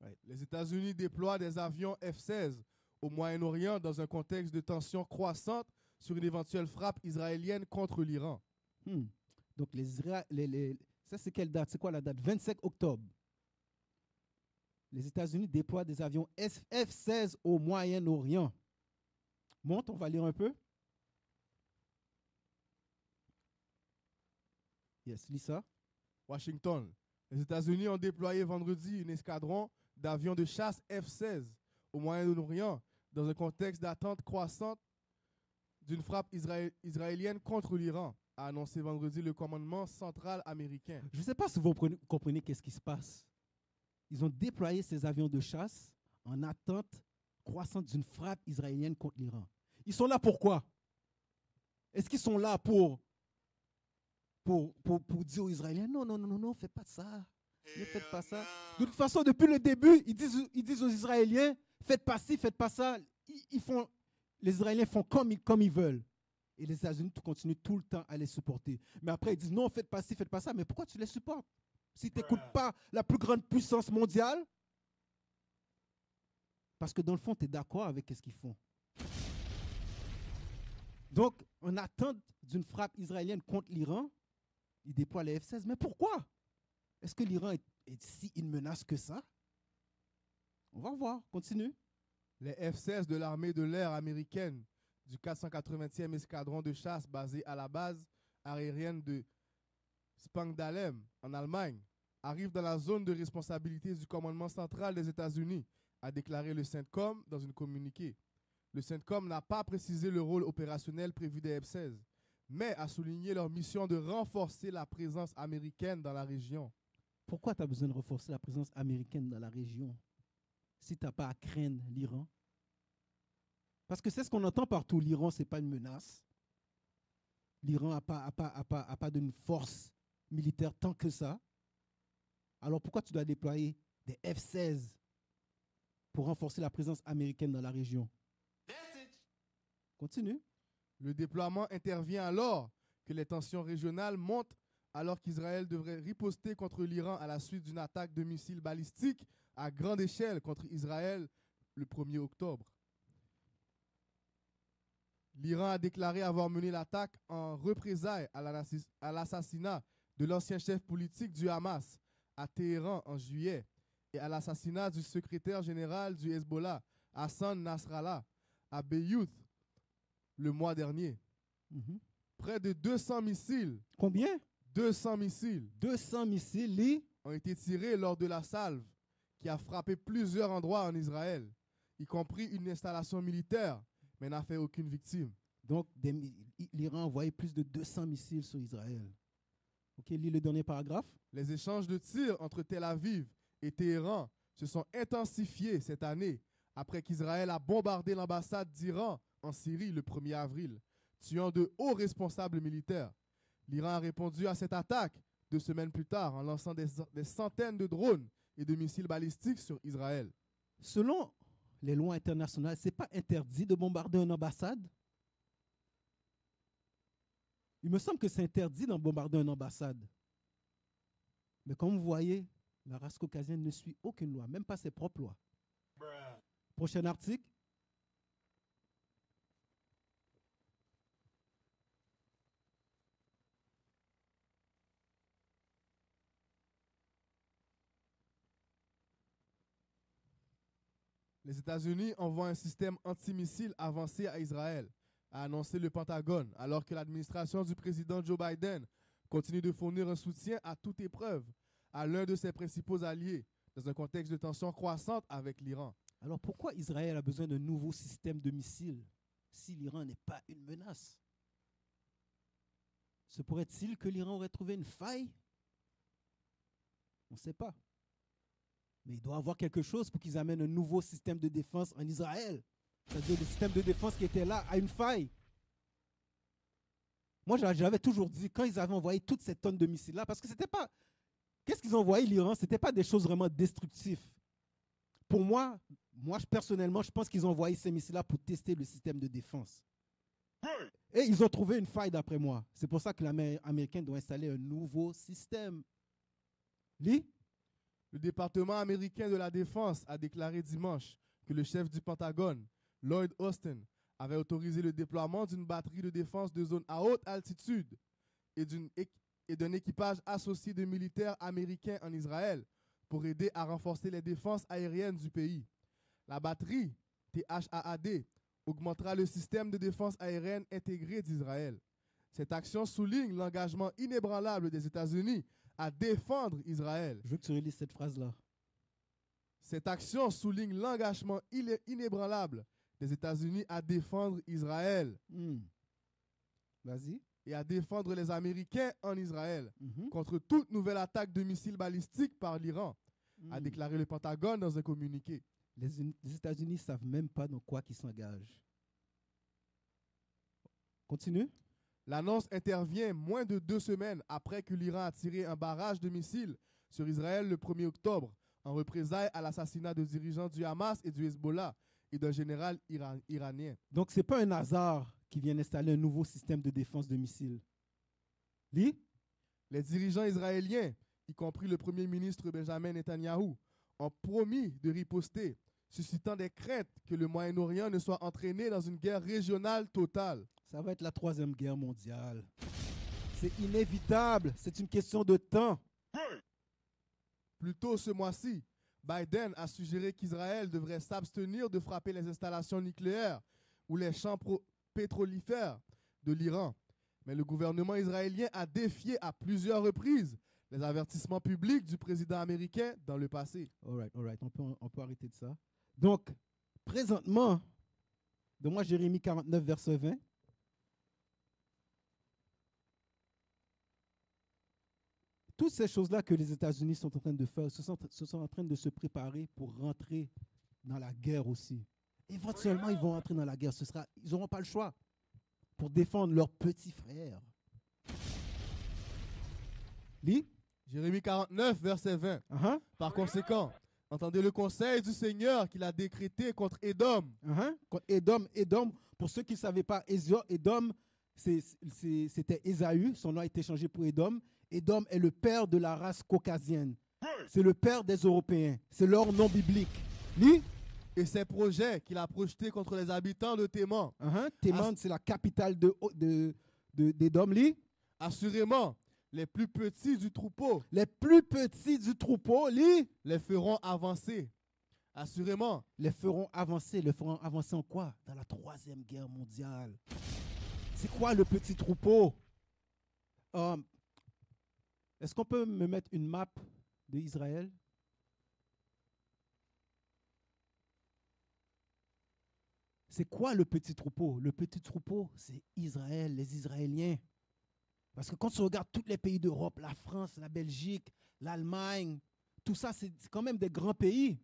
Right. Les États-Unis déploient des avions F-16 au Moyen-Orient dans un contexte de tension croissante sur une éventuelle frappe israélienne contre l'Iran. Donc, ça, c'est quelle date? C'est quoi la date? 25 octobre. Les États-Unis déploient des avions F-16 au Moyen-Orient. Monte, on va lire un peu. Yes, lis ça. Washington. Les États-Unis ont déployé vendredi un escadron d'avions de chasse F-16 au Moyen-Orient dans un contexte d'attente croissante d'une frappe israélienne contre l'Iran, a annoncé vendredi le commandement central américain. Je ne sais pas si vous comprenez qu'est-ce qui se passe. Ils ont déployé ces avions de chasse en attente croissante d'une frappe israélienne contre l'Iran. Ils sont là pour quoi? Est-ce qu'ils sont là pour dire aux Israéliens, non, faites pas ça. Ne faites pas ça. De toute façon, depuis le début, ils disent aux Israéliens, faites pas ci, faites pas ça. Les Israéliens font comme ils veulent. Et les États-Unis continuent tout le temps à les supporter. Mais après, ils disent, non, faites pas ci, faites pas ça. Mais pourquoi tu les supportes? Si tu n'écoutes pas la plus grande puissance mondiale, parce que dans le fond, tu es d'accord avec ce qu'ils font. Donc, en attente d'une frappe israélienne contre l'Iran, ils déploient les F-16. Mais pourquoi? Est-ce que l'Iran est si une menace que ça? On va voir. Continue. Les F-16 de l'armée de l'air américaine du 480e escadron de chasse basé à la base aérienne de Spangdahlem en Allemagne arrivent dans la zone de responsabilité du commandement central des États-Unis, a déclaré le CENTCOM dans un communiqué. Le CENTCOM n'a pas précisé le rôle opérationnel prévu des F-16, mais a souligné leur mission de renforcer la présence américaine dans la région. Pourquoi tu as besoin de renforcer la présence américaine dans la région si tu n'as pas à craindre l'Iran? Parce que c'est ce qu'on entend partout. L'Iran, ce n'est pas une menace. L'Iran n'a pas d'une force militaire tant que ça. Alors pourquoi tu dois déployer des F-16 pour renforcer la présence américaine dans la région? Continue. Le déploiement intervient alors que les tensions régionales montent, alors qu'Israël devrait riposter contre l'Iran à la suite d'une attaque de missiles balistiques à grande échelle contre Israël le 1er octobre. L'Iran a déclaré avoir mené l'attaque en représailles à l'assassinat de l'ancien chef politique du Hamas à Téhéran en juillet et à l'assassinat du secrétaire général du Hezbollah, Hassan Nasrallah, à Beyrouth le mois dernier. Près de 200 missiles. Combien? 200 missiles. 200 missiles ont été tirés lors de la salve qui a frappé plusieurs endroits en Israël, y compris une installation militaire, mais n'a fait aucune victime. Donc, l'Iran a envoyé plus de 200 missiles sur Israël. Ok, lis le dernier paragraphe. Les échanges de tirs entre Tel Aviv et Téhéran se sont intensifiés cette année après qu'Israël a bombardé l'ambassade d'Iran en Syrie le 1er avril, tuant de hauts responsables militaires. L'Iran a répondu à cette attaque 2 semaines plus tard en lançant des centaines de drones et de missiles balistiques sur Israël. Selon les lois internationales, ce n'est pas interdit de bombarder une ambassade. Il me semble que c'est interdit de bombarder une ambassade. Mais comme vous voyez, la race caucasienne ne suit aucune loi, même pas ses propres lois. Prochain article. Les États-Unis envoient un système antimissile avancé à Israël, a annoncé le Pentagone, alors que l'administration du président Joe Biden continue de fournir un soutien à toute épreuve à l'un de ses principaux alliés, dans un contexte de tension croissante avec l'Iran. Alors pourquoi Israël a besoin d'un nouveau système de missiles si l'Iran n'est pas une menace? Se pourrait-il que l'Iran aurait trouvé une faille? On ne sait pas. Mais il doit y avoir quelque chose pour qu'ils amènent un nouveau système de défense en Israël. C'est-à-dire le système de défense qui était là a une faille. Moi, j'avais toujours dit, quand ils avaient envoyé toutes ces tonnes de missiles-là, parce que c'était pas... Qu'est-ce qu'ils ont envoyé l'Iran? Ce n'était pas des choses vraiment destructives. Pour moi, Moi, personnellement, je pense qu'ils ont envoyé ces missiles-là pour tester le système de défense. Et ils ont trouvé une faille d'après moi. C'est pour ça que l'Américain doit installer un nouveau système. Lis? Le département américain de la Défense a déclaré dimanche que le chef du Pentagone, Lloyd Austin, avait autorisé le déploiement d'une batterie de défense de zone à haute altitude et d'un équipage associé de militaires américains en Israël pour aider à renforcer les défenses aériennes du pays. La batterie THAAD augmentera le système de défense aérienne intégré d'Israël. Cette action souligne l'engagement inébranlable des États-Unis à défendre Israël. Je veux que tu relises cette phrase-là. Cette action souligne l'engagement inébranlable des États-Unis à défendre Israël Vas-y. et à défendre les Américains en Israël Mhm. contre toute nouvelle attaque de missiles balistiques par l'Iran, a déclaré le Pentagone dans un communiqué. Les États-Unis ne savent même pas dans quoi ils s'engagent. Continue. L'annonce intervient moins de 2 semaines après que l'Iran a tiré un barrage de missiles sur Israël le 1er octobre, en représailles à l'assassinat de dirigeants du Hamas et du Hezbollah et d'un général iranien. Donc, ce n'est pas un hasard qu'ils viennent installer un nouveau système de défense de missiles. Lis? Les dirigeants israéliens, y compris le Premier ministre Benjamin Netanyahou, ont promis de riposter, suscitant des craintes que le Moyen-Orient ne soit entraîné dans une guerre régionale totale. Ça va être la 3e guerre mondiale. C'est inévitable. C'est une question de temps. Plus tôt ce mois-ci, Biden a suggéré qu'Israël devrait s'abstenir de frapper les installations nucléaires ou les champs pétrolifères de l'Iran. Mais le gouvernement israélien a défié à plusieurs reprises les avertissements publics du président américain dans le passé. All right. On peut arrêter de ça. Donc, présentement, donne-moi Jérémie 49, verset 20. Toutes ces choses-là que les États-Unis sont en train de faire, sont en train de se préparer pour rentrer dans la guerre aussi. Éventuellement, ils vont rentrer dans la guerre. Ils n'auront pas le choix pour défendre leurs petits frères. Lis? Jérémie 49, verset 20. Uh-huh. Par conséquent, entendez le conseil du Seigneur qu'il a décrété contre Édom. Contre Édom, pour ceux qui ne savaient pas, Édom, c'était Ésaü, son nom a été changé pour Édom. Édom est le père de la race caucasienne. C'est le père des Européens. C'est leur nom biblique. Lis? Et ses projets qu'il a projetés contre les habitants de Théman. Théman, c'est la capitale d'Édom. Lis? Assurément, les plus petits du troupeau. Les plus petits du troupeau, lis? Les feront avancer. Assurément. Les feront avancer. Les feront avancer en quoi? Dans la 3e guerre mondiale. C'est quoi le petit troupeau? Est-ce qu'on peut me mettre une map d'Israël? C'est quoi le petit troupeau? Le petit troupeau, c'est Israël, les Israéliens. Parce que quand tu regardes tous les pays d'Europe, la France, la Belgique, l'Allemagne, tout ça, c'est quand même des grands pays.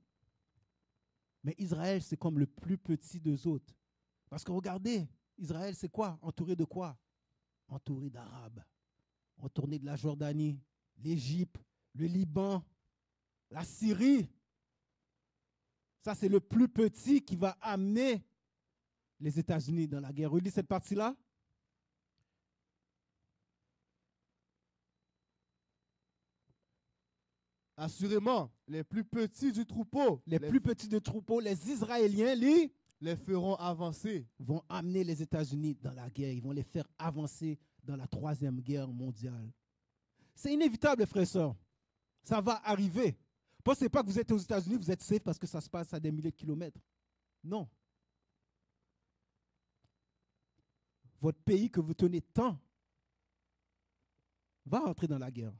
Mais Israël, c'est comme le plus petit d'eux autres. Parce que regardez, Israël, c'est quoi? Entouré de quoi? Entouré d'Arabes. Entouré de la Jordanie, l'Égypte, le Liban, la Syrie. Ça, c'est le plus petit qui va amener les États-Unis dans la guerre. Relis cette partie-là. Assurément, les plus petits du troupeau. Les plus petits du troupeau, les Israéliens, les feront avancer. Vont amener les États-Unis dans la guerre. Ils vont les faire avancer dans la 3e guerre mondiale. C'est inévitable, frères et sœurs. Ça va arriver. Pensez pas que vous êtes aux États-Unis, vous êtes safe parce que ça se passe à des milliers de kilomètres. Non. Votre pays que vous tenez tant va rentrer dans la guerre.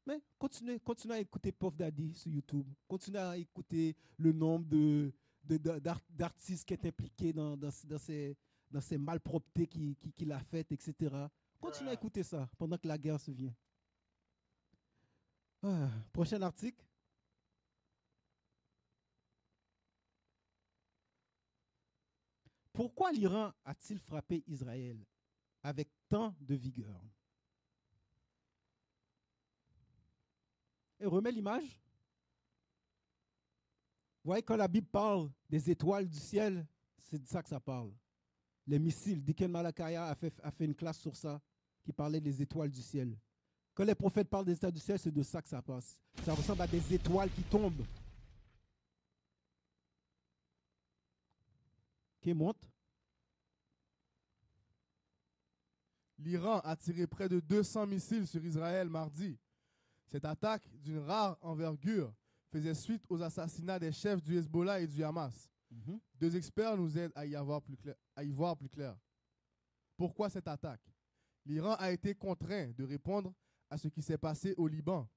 Mais continuez à écouter Puff Daddy sur YouTube. Continuez à écouter le nombre d'artistes qui est impliqué dans ces malpropretés qu'il a faites, etc. Continuez à écouter ça pendant que la guerre se vient. Prochain article. Pourquoi l'Iran a-t-il frappé Israël avec tant de vigueur? Et remets l'image. Vous voyez, quand la Bible parle des étoiles du ciel, c'est de ça que ça parle. Les missiles. Deacon Malakaya a fait une classe sur ça, qui parlait des étoiles du ciel. Quand les prophètes parlent des étoiles du ciel, c'est de ça que ça passe. Ça ressemble à des étoiles qui tombent. Qui monte. L'Iran a tiré près de 200 missiles sur Israël mardi. Cette attaque d'une rare envergure faisait suite aux assassinats des chefs du Hezbollah et du Hamas. Deux experts nous aident à y voir plus clair. Pourquoi cette attaque? L'Iran a été contraint de répondre à ce qui s'est passé au Liban,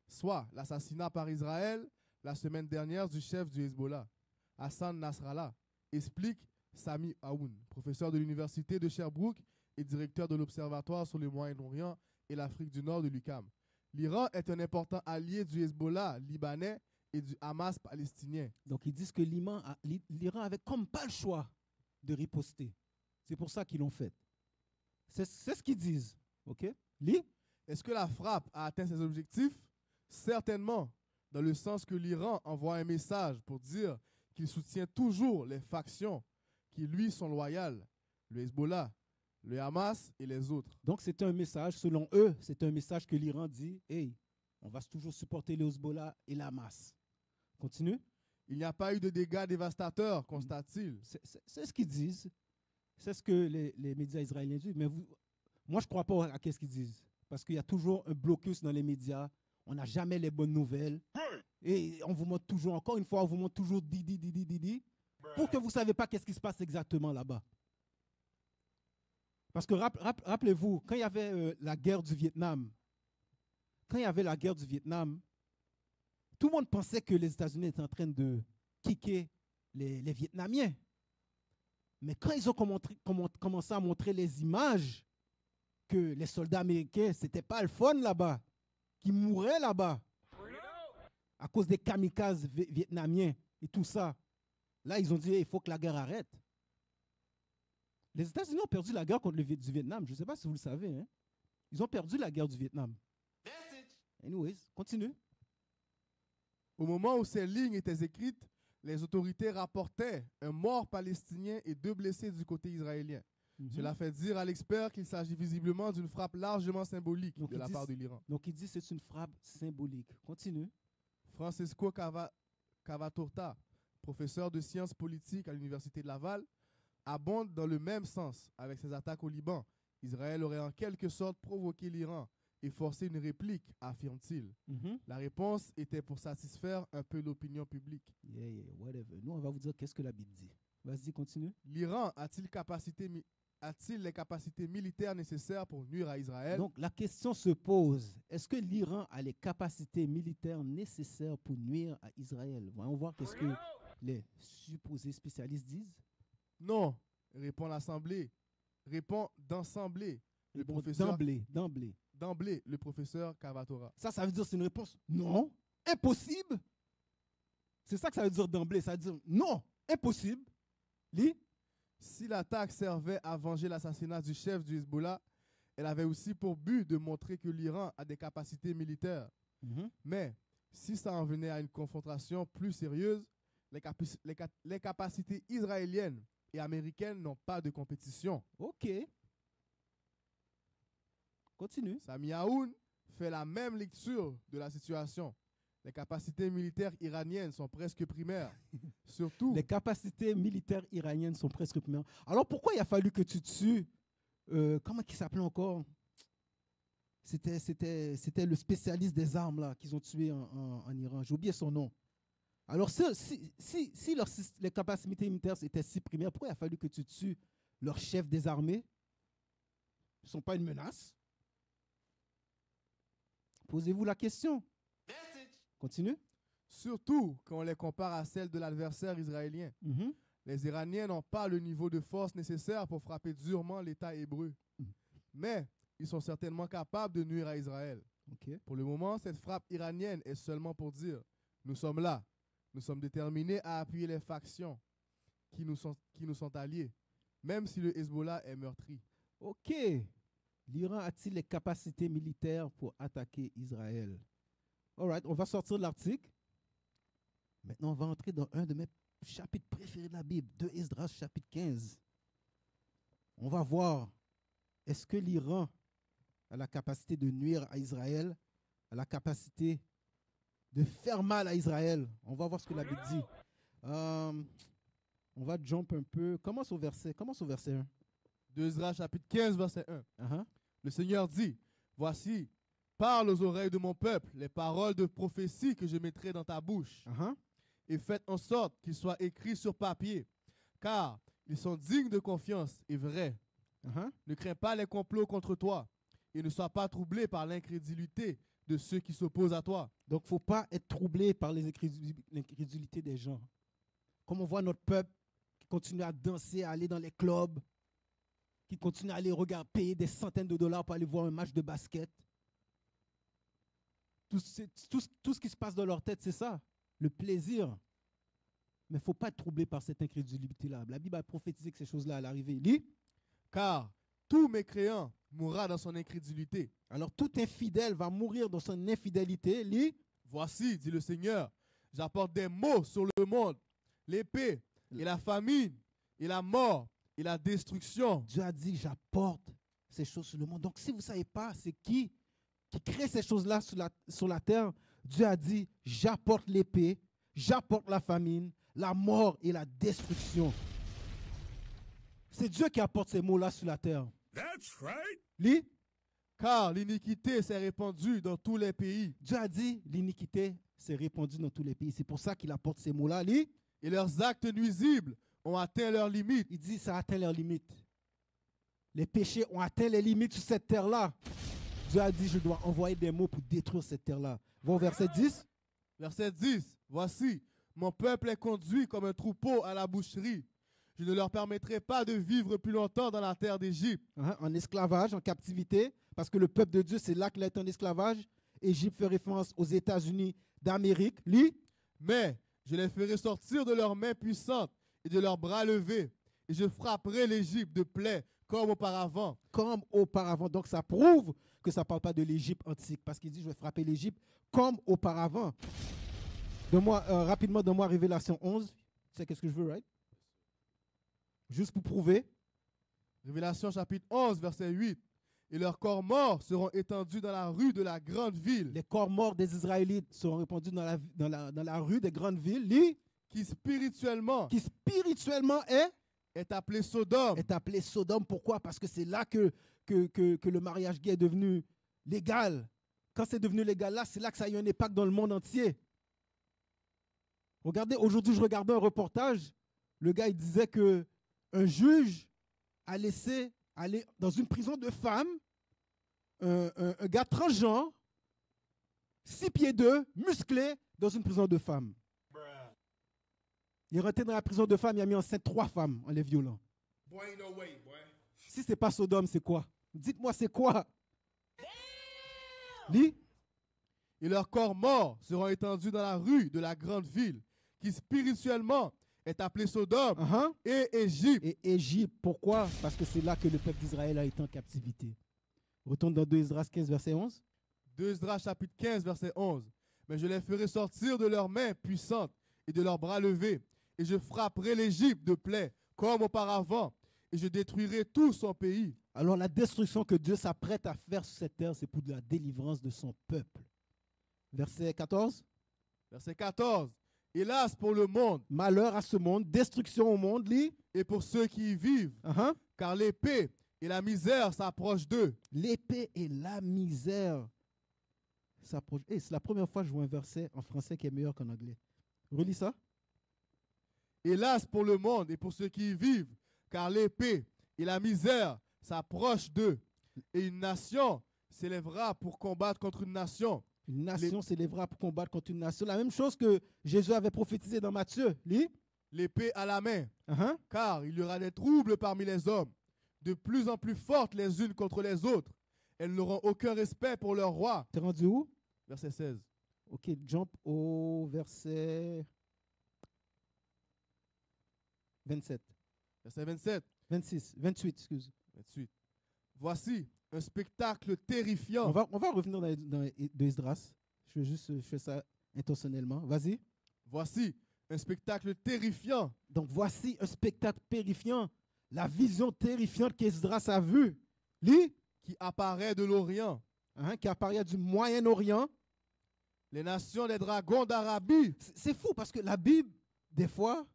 soit l'assassinat par Israël la semaine dernière du chef du Hezbollah, Hassan Nasrallah, explique Sami Aoun, professeur de l'université de Sherbrooke et directeur de l'Observatoire sur le Moyen-Orient et l'Afrique du Nord de l'UQAM. L'Iran est un important allié du Hezbollah libanais et du Hamas palestinien. Donc ils disent que l'Iran avait comme pas le choix de riposter. C'est pour ça qu'ils l'ont fait. C'est ce qu'ils disent. OK? Lis. Est-ce que la frappe a atteint ses objectifs? Certainement, dans le sens que l'Iran envoie un message pour dire qu'il soutient toujours les factions qui lui sont loyales, le Hezbollah, le Hamas et les autres. Donc c'est un message, selon eux, c'est un message que l'Iran dit, hey, on va toujours supporter le Hezbollah et le Hamas. Continue. Il n'y a pas eu de dégâts dévastateurs, constate-t-il. C'est ce qu'ils disent. C'est ce que les médias israéliens disent. Mais moi, je ne crois pas à ce qu'ils disent. Parce qu'il y a toujours un blocus dans les médias. On n'a jamais les bonnes nouvelles. Et on vous montre toujours, encore une fois, on vous montre toujours dit. Pour que vous ne savez pas qu'est-ce qui se passe exactement là-bas. Parce que rappelez-vous, quand il y avait la guerre du Vietnam, tout le monde pensait que les États-Unis étaient en train de kicker les Vietnamiens. Mais quand ils ont commencé à montrer les images que les soldats américains, c'était pas le fun là-bas, qui mouraient là-bas à cause des kamikazes vietnamiens et tout ça. Là, ils ont dit, il faut que la guerre arrête. Les États-Unis ont perdu la guerre contre du Vietnam. Je ne sais pas si vous le savez. Hein? Ils ont perdu la guerre du Vietnam. Anyways, continue. Au moment où ces lignes étaient écrites, les autorités rapportaient un mort palestinien et 2 blessés du côté israélien. Cela fait dire à l'expert qu'il s'agit visiblement d'une frappe largement symbolique de la part de l'Iran. Donc il dit que c'est une frappe symbolique. Continue. Francisco Cavatorta, professeur de sciences politiques à l'Université de Laval, abonde dans le même sens avec ses attaques au Liban. Israël aurait en quelque sorte provoqué l'Iran et forcé une réplique, affirme-t-il. La réponse était pour satisfaire un peu l'opinion publique. Whatever. Nous, on va vous dire qu'est-ce que la Bible dit. Vas-y, continue. L'Iran a-t-il les capacités militaires nécessaires pour nuire à Israël? Donc, la question se pose, est-ce que l'Iran a les capacités militaires nécessaires pour nuire à Israël? Voyons voir qu'est-ce que les supposés spécialistes disent. Non, répond l'Assemblée. Répond d'emblée le professeur. D'emblée, le professeur Cavatora. Ça veut dire c'est une réponse non, impossible. C'est ça que ça veut dire d'emblée. Ça veut dire non, impossible. Lis. Si l'attaque servait à venger l'assassinat du chef du Hezbollah, elle avait aussi pour but de montrer que l'Iran a des capacités militaires. Mais si ça en venait à une confrontation plus sérieuse, les capacités israéliennes et américaines n'ont pas de compétition. OK. Continue. Sami Aoun fait la même lecture de la situation. Les capacités militaires iraniennes sont presque primaires. Surtout. Les capacités militaires iraniennes sont presque primaires. Alors pourquoi il a fallu que tu tues comment il s'appelait encore? C'était le spécialiste des armes là qu'ils ont tué en Iran. J'ai oublié son nom. Alors si les capacités militaires étaient si primaires, pourquoi il a fallu que tu tues leur chef des armées? Ils ne sont pas une menace. Posez-vous la question. Continue. Surtout quand on les compare à celles de l'adversaire israélien. Les Iraniens n'ont pas le niveau de force nécessaire pour frapper durement l'État hébreu. Mais ils sont certainement capables de nuire à Israël. Pour le moment, cette frappe iranienne est seulement pour dire « Nous sommes là. Nous sommes déterminés à appuyer les factions qui nous sont alliées, même si le Hezbollah est meurtri. » OK. L'Iran a-t-il les capacités militaires pour attaquer Israël? All right, on va sortir de l'article. Maintenant, on va entrer dans un de mes chapitres préférés de la Bible, de Esdras, chapitre 15. On va voir, est-ce que l'Iran a la capacité de nuire à Israël, a la capacité de faire mal à Israël? On va voir ce que la Bible dit. On va jump un peu. Commence au verset 1. 2 Esdras chapitre 15, verset 1. Uh-huh. Le Seigneur dit, voici, parle aux oreilles de mon peuple les paroles de prophétie que je mettrai dans ta bouche. Uh-huh. Et faites en sorte qu'ils soient écrits sur papier, car ils sont dignes de confiance et vrais. Uh-huh. Ne crains pas les complots contre toi, et ne sois pas troublé par l'incrédulité de ceux qui s'opposent à toi. Donc, il ne faut pas être troublé par l'incrédulité des gens. Comme on voit notre peuple qui continue à danser, à aller dans les clubs, qui continue à aller payer des centaines de dollars pour aller voir un match de basket. Tout ce qui se passe dans leur tête, c'est ça, le plaisir. Mais il ne faut pas être troublé par cette incrédulité-là. La Bible a prophétisé que ces choses-là allaient arriver. Lis. Car tout mécréant mourra dans son incrédulité. Alors, tout infidèle va mourir dans son infidélité. Lis. Voici, dit le Seigneur, j'apporte des maux sur le monde, l'épée et la famine et la mort et la destruction. Dieu a dit, j'apporte ces choses sur le monde. Donc, si vous ne savez pas, c'est qui crée ces choses-là sur la terre, Dieu a dit, j'apporte l'épée, j'apporte la famine, la mort et la destruction. C'est Dieu qui apporte ces mots-là sur la terre. That's right. Lis. Car l'iniquité s'est répandue dans tous les pays. Dieu a dit, l'iniquité s'est répandue dans tous les pays. C'est pour ça qu'il apporte ces mots-là. Lis. Et leurs actes nuisibles ont atteint leurs limites. Il dit, ça a atteint leurs limites. Les péchés ont atteint les limites sur cette terre-là. Dieu a dit, je dois envoyer des mots pour détruire cette terre-là. Va au verset 10. Verset 10. Voici, mon peuple est conduit comme un troupeau à la boucherie. Je ne leur permettrai pas de vivre plus longtemps dans la terre d'Égypte. En esclavage, en captivité, parce que le peuple de Dieu, c'est là qu'il est en esclavage. Égypte fait référence aux États-Unis d'Amérique. Lis. Mais je les ferai sortir de leurs mains puissantes et de leurs bras levés, et je frapperai l'Égypte de plaies comme auparavant. Comme auparavant. Donc ça prouve que ça ne parle pas de l'Égypte antique, parce qu'il dit, je vais frapper l'Égypte comme auparavant. Rapidement, donne-moi Révélation 11. Tu sais qu'est-ce que je veux, right? Juste pour prouver. Révélation chapitre 11, verset 8. Et leurs corps morts seront étendus dans la rue de la grande ville. Les corps morts des Israélites seront répandus dans la rue des grandes villes. Lis. Qui spirituellement est appelé Sodome. Est appelé Sodome. Pourquoi? Parce que c'est là que le mariage gay est devenu légal. Quand c'est devenu légal là, c'est là que ça a eu un impact dans le monde entier. Regardez, aujourd'hui, je regardais un reportage. Le gars, il disait qu'un juge a laissé aller dans une prison de femmes un gars transgenre, 6 pieds 2, musclé, dans une prison de femmes. Il est rentré dans la prison de femmes, il a mis enceinte 3 femmes en les violant. Boy, ain't no way, boy. Si ce n'est pas Sodome, c'est quoi? Dites-moi, c'est quoi? Lis. Et leurs corps morts seront étendus dans la rue de la grande ville, qui spirituellement est appelée Sodome et Égypte. Et Égypte, pourquoi? Parce que c'est là que le peuple d'Israël a été en captivité. Retourne dans 2 Esdras 15, verset 11. 2 Esdras chapitre 15, verset 11. Mais je les ferai sortir de leurs mains puissantes et de leurs bras levés, et je frapperai l'Égypte de plaies comme auparavant, et je détruirai tout son pays. Alors la destruction que Dieu s'apprête à faire sur cette terre, c'est pour la délivrance de son peuple. Verset 14. Verset 14. Hélas pour le monde. Malheur à ce monde, destruction au monde, lis. Et pour ceux qui y vivent. Car l'épée et la misère s'approchent d'eux. L'épée et la misère s'approchent. C'est la première fois que je vois un verset en français qui est meilleur qu'en anglais. Relis ça. Hélas pour le monde et pour ceux qui y vivent, car l'épée et la misère s'approchent d'eux. Et une nation s'élèvera pour combattre contre une nation. Une nation s'élèvera pour combattre contre une nation. La même chose que Jésus avait prophétisé dans Matthieu. Lis. L'épée à la main. Car il y aura des troubles parmi les hommes, de plus en plus fortes les unes contre les autres. Elles n'auront aucun respect pour leur roi. T'es rendu où? Verset 16. Ok, jump au verset 27. Verset 27. 28, excuse. 28. Voici un spectacle terrifiant. On va revenir dans Esdras. Je fais ça intentionnellement. Vas-y. Voici un spectacle terrifiant Donc voici un spectacle terrifiant, la vision terrifiante qu'Esdras a vue. Lis, qui apparaît de l'Orient. qui apparaît du Moyen-Orient. Les nations des dragons d'Arabie. C'est fou parce que la Bible, des fois,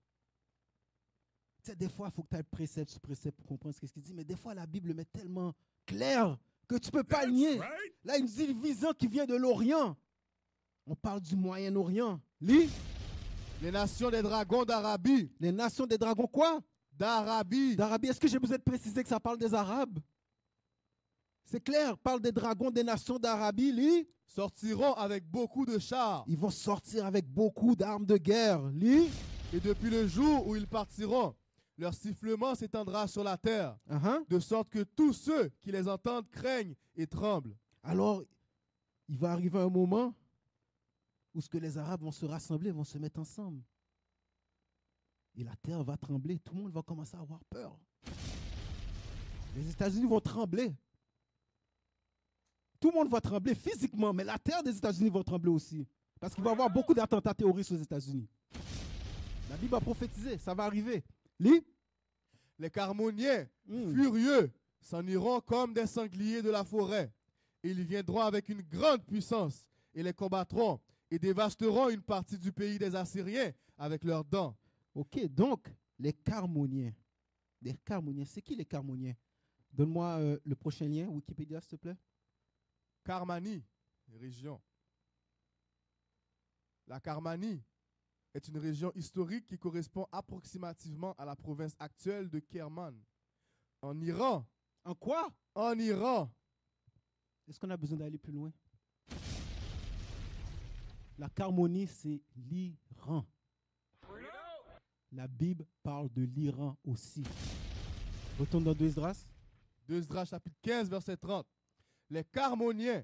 tu sais, des fois, il faut que tu aies précepte sur précepte pour comprendre ce qu'il dit, mais des fois, la Bible le met tellement clair que tu ne peux pas le nier. Right? Là, il nous dit une vision qui vient de l'Orient. On parle du Moyen-Orient. Lis, Les nations des dragons d'Arabie. les nations des dragons, quoi? D'Arabie. D'Arabie. Est-ce que j'ai besoin de préciser que ça parle des Arabes? C'est clair, parle des dragons des nations d'Arabie. Lis, Sortiront avec beaucoup de chars. ils vont sortir avec beaucoup d'armes de guerre. Lis, Et depuis le jour où ils partiront, leur sifflement s'étendra sur la terre, de sorte que tous ceux qui les entendent craignent et tremblent. Alors, il va arriver un moment où ce que les Arabes vont se rassembler, vont se mettre ensemble. Et la terre va trembler, tout le monde va commencer à avoir peur. Les États-Unis vont trembler. Tout le monde va trembler physiquement, mais la terre des États-Unis va trembler aussi. Parce qu'il va y avoir beaucoup d'attentats terroristes aux États-Unis. La Bible a prophétisé, ça va arriver. Lis. Les Carmoniens, furieux, s'en iront comme des sangliers de la forêt. Et ils viendront avec une grande puissance et les combattront et dévasteront une partie du pays des Assyriens avec leurs dents. Ok, donc, les Carmoniens. Les Carmoniens, c'est qui les Carmoniens? Donne-moi le prochain lien, Wikipédia, s'il te plaît. Carmanie, région. La Carmanie est une région historique qui correspond approximativement à la province actuelle de Kerman, en Iran. En quoi? En Iran. Est-ce qu'on a besoin d'aller plus loin? La Carmonie, c'est l'Iran. La Bible parle de l'Iran aussi. Retourne dans 2 Esdras. 2 Esdras chapitre 15, verset 30. Les Carmoniens,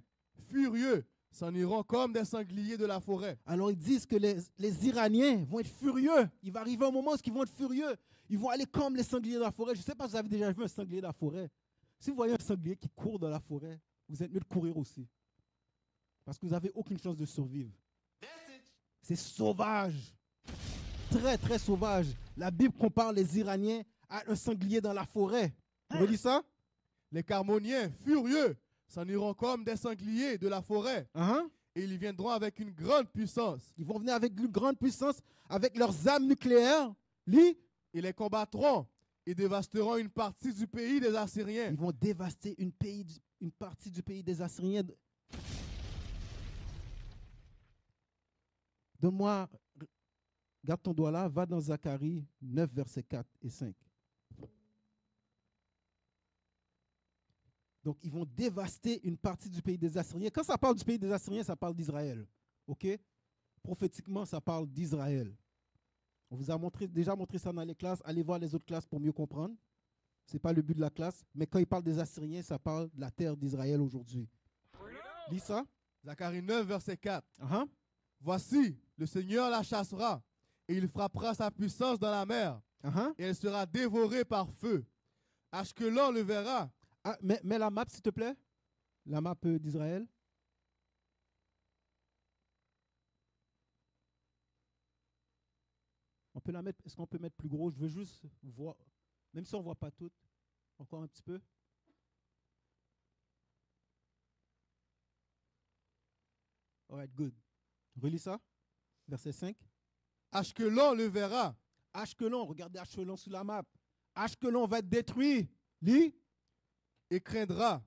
furieux, s'en iront comme des sangliers de la forêt. Alors ils disent que les Iraniens vont être furieux. Il va arriver un moment où ils vont être furieux. Ils vont aller comme les sangliers de la forêt. Je ne sais pas si vous avez déjà vu un sanglier de la forêt. Si vous voyez un sanglier qui court dans la forêt, vous êtes mieux de courir aussi. Parce que vous n'avez aucune chance de survivre. C'est sauvage. Très, très sauvage. La Bible compare les Iraniens à un sanglier dans la forêt. Vous relisez ça? Les Carmoniens, furieux, s'en iront comme des sangliers de la forêt. Et ils viendront avec une grande puissance. Ils vont venir avec une grande puissance, avec leurs armes nucléaires. Lis. Ils les combattront et dévasteront une partie du pays des Assyriens. Ils vont dévaster une partie du pays des Assyriens. Donne-moi, garde ton doigt là, va dans Zacharie 9, versets 4 et 5. Donc, ils vont dévaster une partie du pays des Assyriens. Quand ça parle du pays des Assyriens, ça parle d'Israël. OK? Prophétiquement, ça parle d'Israël. On vous a déjà montré ça dans les classes. Allez voir les autres classes pour mieux comprendre. Ce n'est pas le but de la classe. Mais quand il parle des Assyriens, ça parle de la terre d'Israël aujourd'hui. Lis ça. Zacharie 9, verset 4. Uh-huh. Voici, le Seigneur la chassera, et il frappera sa puissance dans la mer, Uh-huh. et elle sera dévorée par feu. Ashkelon le verra. Ah, mets la map, s'il te plaît. La map d'Israël. On peut la mettre. Est-ce qu'on peut mettre plus gros? Je veux juste voir. Même si on ne voit pas tout. Encore un petit peu. All right, good. Relis ça. Verset 5. Ashkelon le verra. Ashkelon, regardez Ashkelon sur la map. Ashkelon va être détruit. Lis. Et craindra.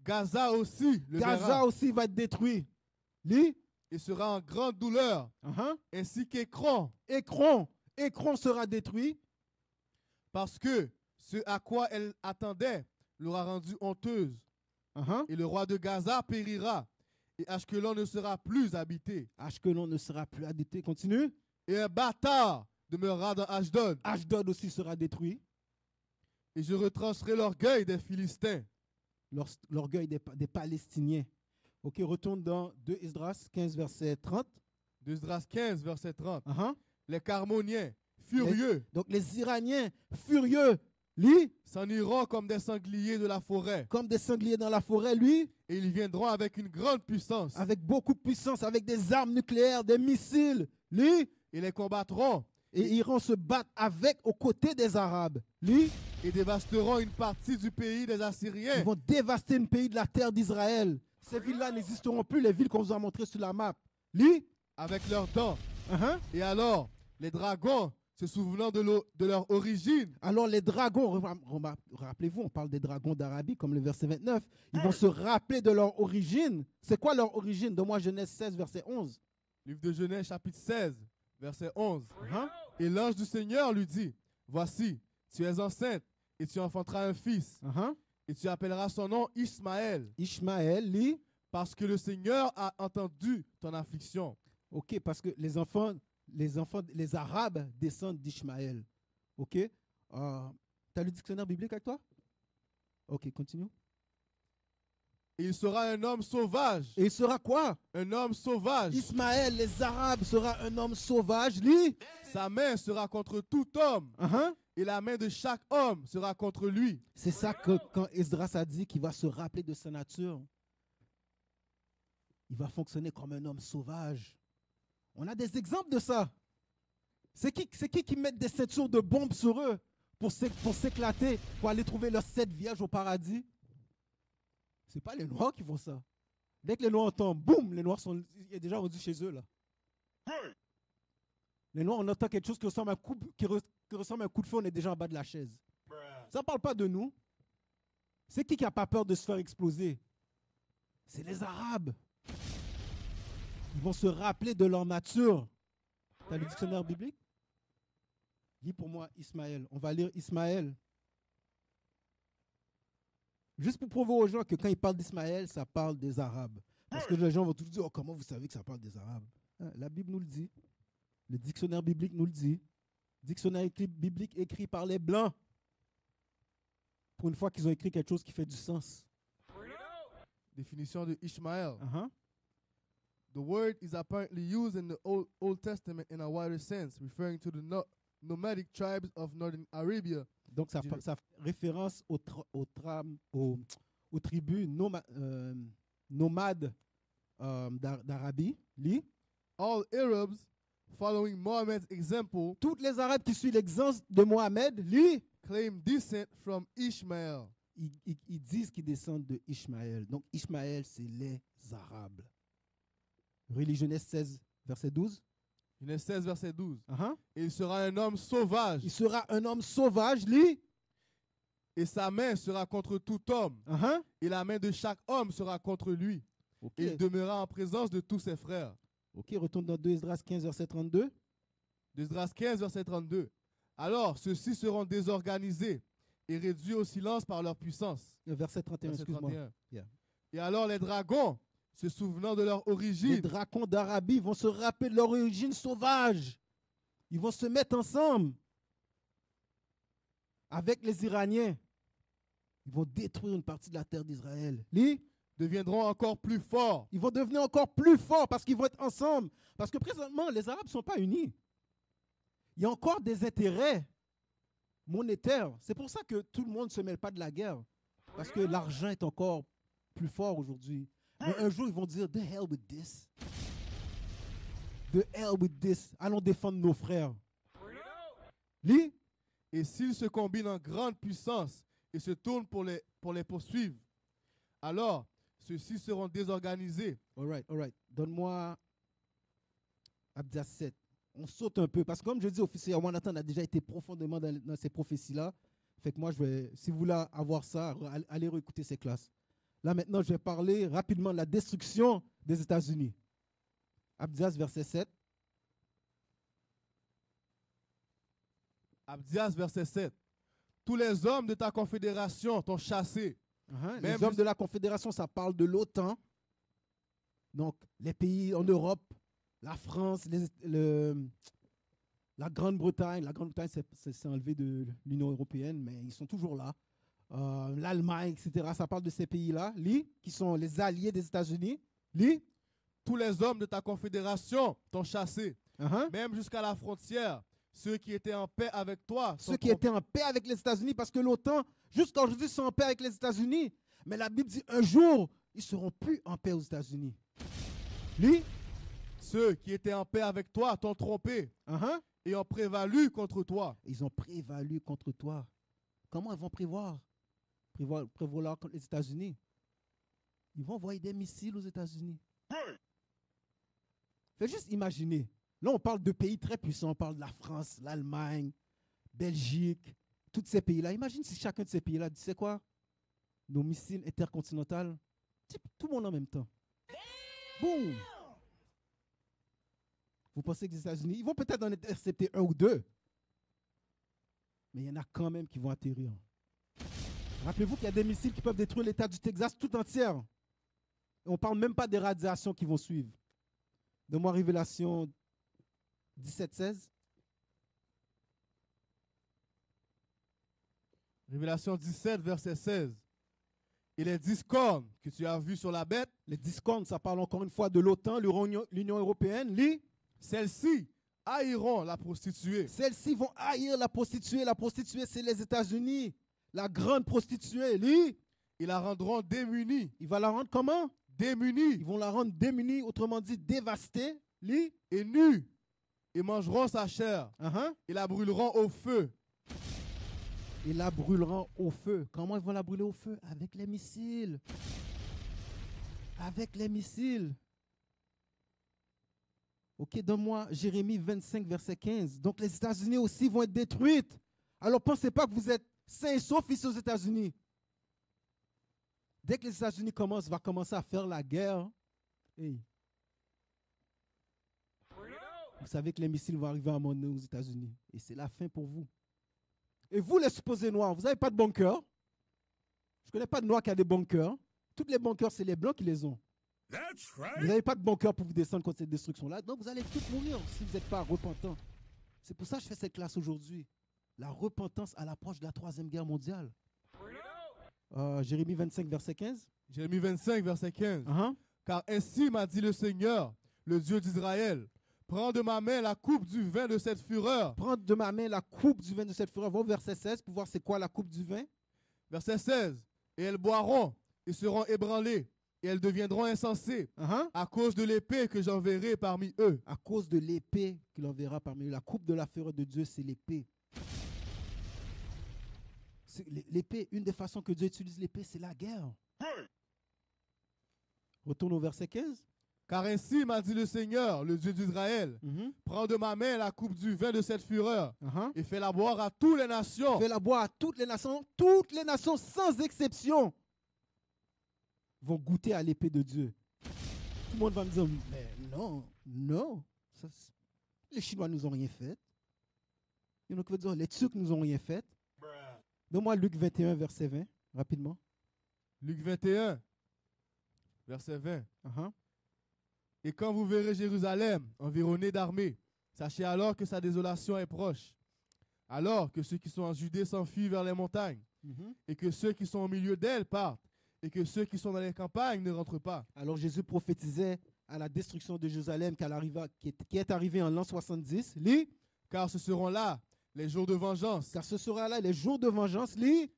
Gaza aussi le Gaza verra. aussi va être détruit. Lis. Et sera en grande douleur, Uh-huh. ainsi qu'Écron, Écron sera détruit. parce que ce à quoi elle attendait l'aura rendue honteuse. Uh-huh. Et le roi de Gaza périra, et Ashkelon ne sera plus habité. Ashkelon ne sera plus habité. Continue. Et un bâtard demeurera dans Ashdod. Ashdod aussi sera détruit. Et je retrancherai l'orgueil des Philistins. L'orgueil des Palestiniens. Ok, retourne dans 2 Esdras 15, verset 30. 2 Esdras 15, verset 30. Uh-huh. Les Carmoniens, furieux, Donc les Iraniens, furieux, lis, s'en iront comme des sangliers de la forêt. comme des sangliers dans la forêt, lui, Et ils viendront avec une grande puissance. avec beaucoup de puissance, avec des armes nucléaires, des missiles, lis, et les combattront et iront se battre avec, aux côtés des Arabes. Lui, et dévasteront une partie du pays des ils Assyriens vont dévaster un pays de la terre d'Israël. Ces villes-là n'existeront plus, les villes qu'on vous a montrées sur la map. Lui, avec leurs dents. uh-huh. Et alors, les dragons, se souvenant de leur origine, Alors les dragons, rappelez-vous, on parle des dragons d'Arabie, comme le verset 29, ils vont se rappeler de leur origine. C'est quoi leur origine? Donne-moi Genèse 16, verset 11. livre de Genèse chapitre 16, verset 11. Hein? Et l'ange du Seigneur lui dit, voici, tu es enceinte et tu enfanteras un fils Uh-huh. et tu appelleras son nom Ishmaël Ishmaël, lui, parce que le Seigneur a entendu ton affliction. ok, parce que les Arabes descendent d'Ishmaël. Ok? Tu as le dictionnaire biblique avec toi? Ok, continue. Et il sera un homme sauvage. Et il sera quoi? Un homme sauvage. Ismaël, les Arabes, sera un homme sauvage, lui. Sa main sera contre tout homme Uh-huh. et la main de chaque homme sera contre lui. C'est ça que quand Esdras a dit qu'il va se rappeler de sa nature, il va fonctionner comme un homme sauvage. On a des exemples de ça. C'est qui met des ceintures de bombes sur eux pour s'éclater, pour aller trouver leurs 7 vierges au paradis? C'est pas les Noirs qui font ça. Dès que les Noirs entendent, boum, les Noirs sont déjà rendus chez eux, là. Les Noirs, on entend quelque chose qui ressemble à un coup de feu, on est déjà en bas de la chaise. Ça ne parle pas de nous. C'est qui n'a pas peur de se faire exploser? C'est les Arabes. Ils vont se rappeler de leur nature. Tu as le dictionnaire biblique? Lis pour moi Ismaël. On va lire Ismaël. Juste pour prouver aux gens que quand ils parlent d'Ismaël, ça parle des Arabes. Parce que les gens vont tout dire, oh, comment vous savez que ça parle des Arabes? La Bible nous le dit. Le dictionnaire biblique nous le dit. Dictionnaire biblique écrit par les Blancs. Pour une fois qu'ils ont écrit quelque chose qui fait du sens. Définition de Ishmael. Uh-huh. The word is apparently used in the Old Testament in a wider sense, referring to the nomadic tribes of northern Arabia. Donc, ça fait référence aux tribus nomades d'Arabie. Lis. All Arabs, following Mohammed's example, Toutes les Arabes qui suivent l'exemple de Mohammed, lis. claim descent from Ishmael. Ils disent qu'ils descendent de Ishmaël. Donc, Ishmaël, c'est les Arabes. Relis Genèse 16, verset 12. Genèse 16, verset 12. Uh-huh. Et il sera un homme sauvage, Il sera un homme sauvage, lis. et sa main sera contre tout homme, Uh-huh. et la main de chaque homme sera contre lui. Ok, Et il demeurera en présence de tous ses frères. ok, retourne dans 2 Esdras 15, verset 32. Esdras 15, verset 32. Alors, ceux-ci seront désorganisés et réduits au silence par leur puissance. Verset 31, Verset excuse-moi. 31. Yeah. Et alors les dragons, se souvenant de leur Les origine, dragons d'Arabie vont se rappeler de leur origine sauvage. Ils vont se mettre ensemble avec les Iraniens. Ils vont détruire une partie de la terre d'Israël. Lis. deviendront encore plus forts. Ils vont devenir encore plus forts parce qu'ils vont être ensemble. Parce que présentement, les Arabes ne sont pas unis. Il y a encore des intérêts monétaires. C'est pour ça que tout le monde ne se mêle pas de la guerre. Parce que l'argent est encore plus fort aujourd'hui. Mais un jour, ils vont dire, the hell with this. The hell with this. Allons défendre nos frères. Lis. Et s'ils se combinent en grande puissance et se tournent pour les poursuivre, alors ceux-ci seront désorganisés. All right. Donne-moi Abdias 7. On saute un peu. Parce que comme je dis, officier Wanathan a déjà été profondément dans ces prophéties-là. Fait que moi, si vous voulez avoir ça, allez réécouter ces classes. Là, maintenant, je vais parler rapidement de la destruction des États-Unis. Abdias, verset 7. Abdias, verset 7. Tous les hommes de ta confédération t'ont chassé. Les hommes de la Confédération, ça parle de l'OTAN. Donc, les pays en Europe, la France, la Grande-Bretagne. La Grande-Bretagne s'est enlevée de l'Union européenne, mais ils sont toujours là. L'Allemagne, etc. Ça parle de ces pays-là, qui sont les alliés des États-Unis. Tous les hommes de ta confédération t'ont chassé. Même jusqu'à la frontière. Ceux qui étaient en paix avec toi. Ceux qui étaient en paix avec les États-Unis, parce que l'OTAN, jusqu'à aujourd'hui, sont en paix avec les États-Unis. Mais la Bible dit un jour, ils ne seront plus en paix aux États-Unis. Ceux qui étaient en paix avec toi t'ont trompé Uh-huh. et ont prévalu contre toi. Ils ont prévalu contre toi. Comment ils vont prévoir contre les États-Unis? Ils vont envoyer des missiles aux États-Unis. Faites juste imaginer. Là, on parle de pays très puissants. On parle de la France, l'Allemagne, Belgique, tous ces pays-là. Imagine si chacun de ces pays-là dit, c'est quoi? Nos missiles intercontinentaux, tout le monde en même temps. Boum! Vous pensez que les États-Unis, ils vont peut-être en intercepter un ou deux, mais il y en a quand même qui vont atterrir. Rappelez-vous qu'il y a des missiles qui peuvent détruire l'État du Texas tout entier. Et on ne parle même pas des radiations qui vont suivre. Donne-moi Révélation 17-16. Révélation 17, verset 16. Et les discordes que tu as vues sur la bête, Les discordes, ça parle encore une fois de l'OTAN, l'Union européenne. celles-ci haïront la prostituée. Celles-ci vont haïr la prostituée. La prostituée, c'est les États-Unis. La grande prostituée. Ils la rendront démunie. Il va la rendre comment? Démunie Ils vont la rendre démunie, autrement dit dévastée. et nue. Ils mangeront sa chair. Uh-huh. Ils la brûleront au feu. Ils la brûleront au feu. Comment ils vont la brûler au feu? Avec les missiles. Avec les missiles. Ok, donne-moi Jérémie 25, verset 15. Donc les États-Unis aussi vont être détruites. Alors pensez pas que vous êtes sains et saufs ici aux États-Unis. Dès que les États-Unis vont commencer à faire la guerre, hey, vous savez que les missiles vont arriver à un moment donné aux États-Unis. Et c'est la fin pour vous. Et vous, les supposés noirs, vous n'avez pas de bunker. Je ne connais pas de noirs qui a des bunkers. Tous les bunkers, c'est les blancs qui les ont. That's Vous right. n'avez pas de bunker pour vous descendre contre cette destruction-là. Donc, vous allez tous mourir si vous n'êtes pas repentant. C'est pour ça que je fais cette classe aujourd'hui. La repentance à l'approche de la 3e guerre mondiale. Jérémie 25, verset 15. Jérémie 25, verset 15. Uh-huh. Car ainsi m'a dit le Seigneur, le Dieu d'Israël, prends de ma main la coupe du vin de cette fureur. Prends de ma main la coupe du vin de cette fureur. Va au verset 16 pour voir c'est quoi la coupe du vin. Verset 16. Et elles boiront et seront ébranlées, et elles deviendront insensées Uh-huh. à cause de l'épée que j'enverrai parmi eux. À cause de l'épée qu'il enverra parmi eux. La coupe de la fureur de Dieu, c'est l'épée. L'épée, une des façons que Dieu utilise l'épée, c'est la guerre. Retourne au verset 15. Car ainsi m'a dit le Seigneur, le Dieu d'Israël, prends de ma main la coupe du vin de cette fureur, Uh-huh. et fais-la boire à toutes les nations. Fais-la boire à toutes les nations sans exception vont goûter à l'épée de Dieu. Tout le monde va me dire, mais non, les Chinois nous ont rien fait. Il y en a qui veulent dire, les Turcs nous ont rien fait. Donne-moi Luc 21, verset 20, rapidement. Luc 21, verset 20. Uh-huh. Et quand vous verrez Jérusalem environnée d'armées, sachez alors que sa désolation est proche. Alors que ceux qui sont en Judée s'enfuient vers les montagnes, et que ceux qui sont au milieu d'elles partent, et que ceux qui sont dans les campagnes ne rentrent pas. Alors Jésus prophétisait à la destruction de Jérusalem qui est arrivée en l'an 70. Lis. Car ce seront là les jours de vengeance, Car ce sera là les jours de vengeance.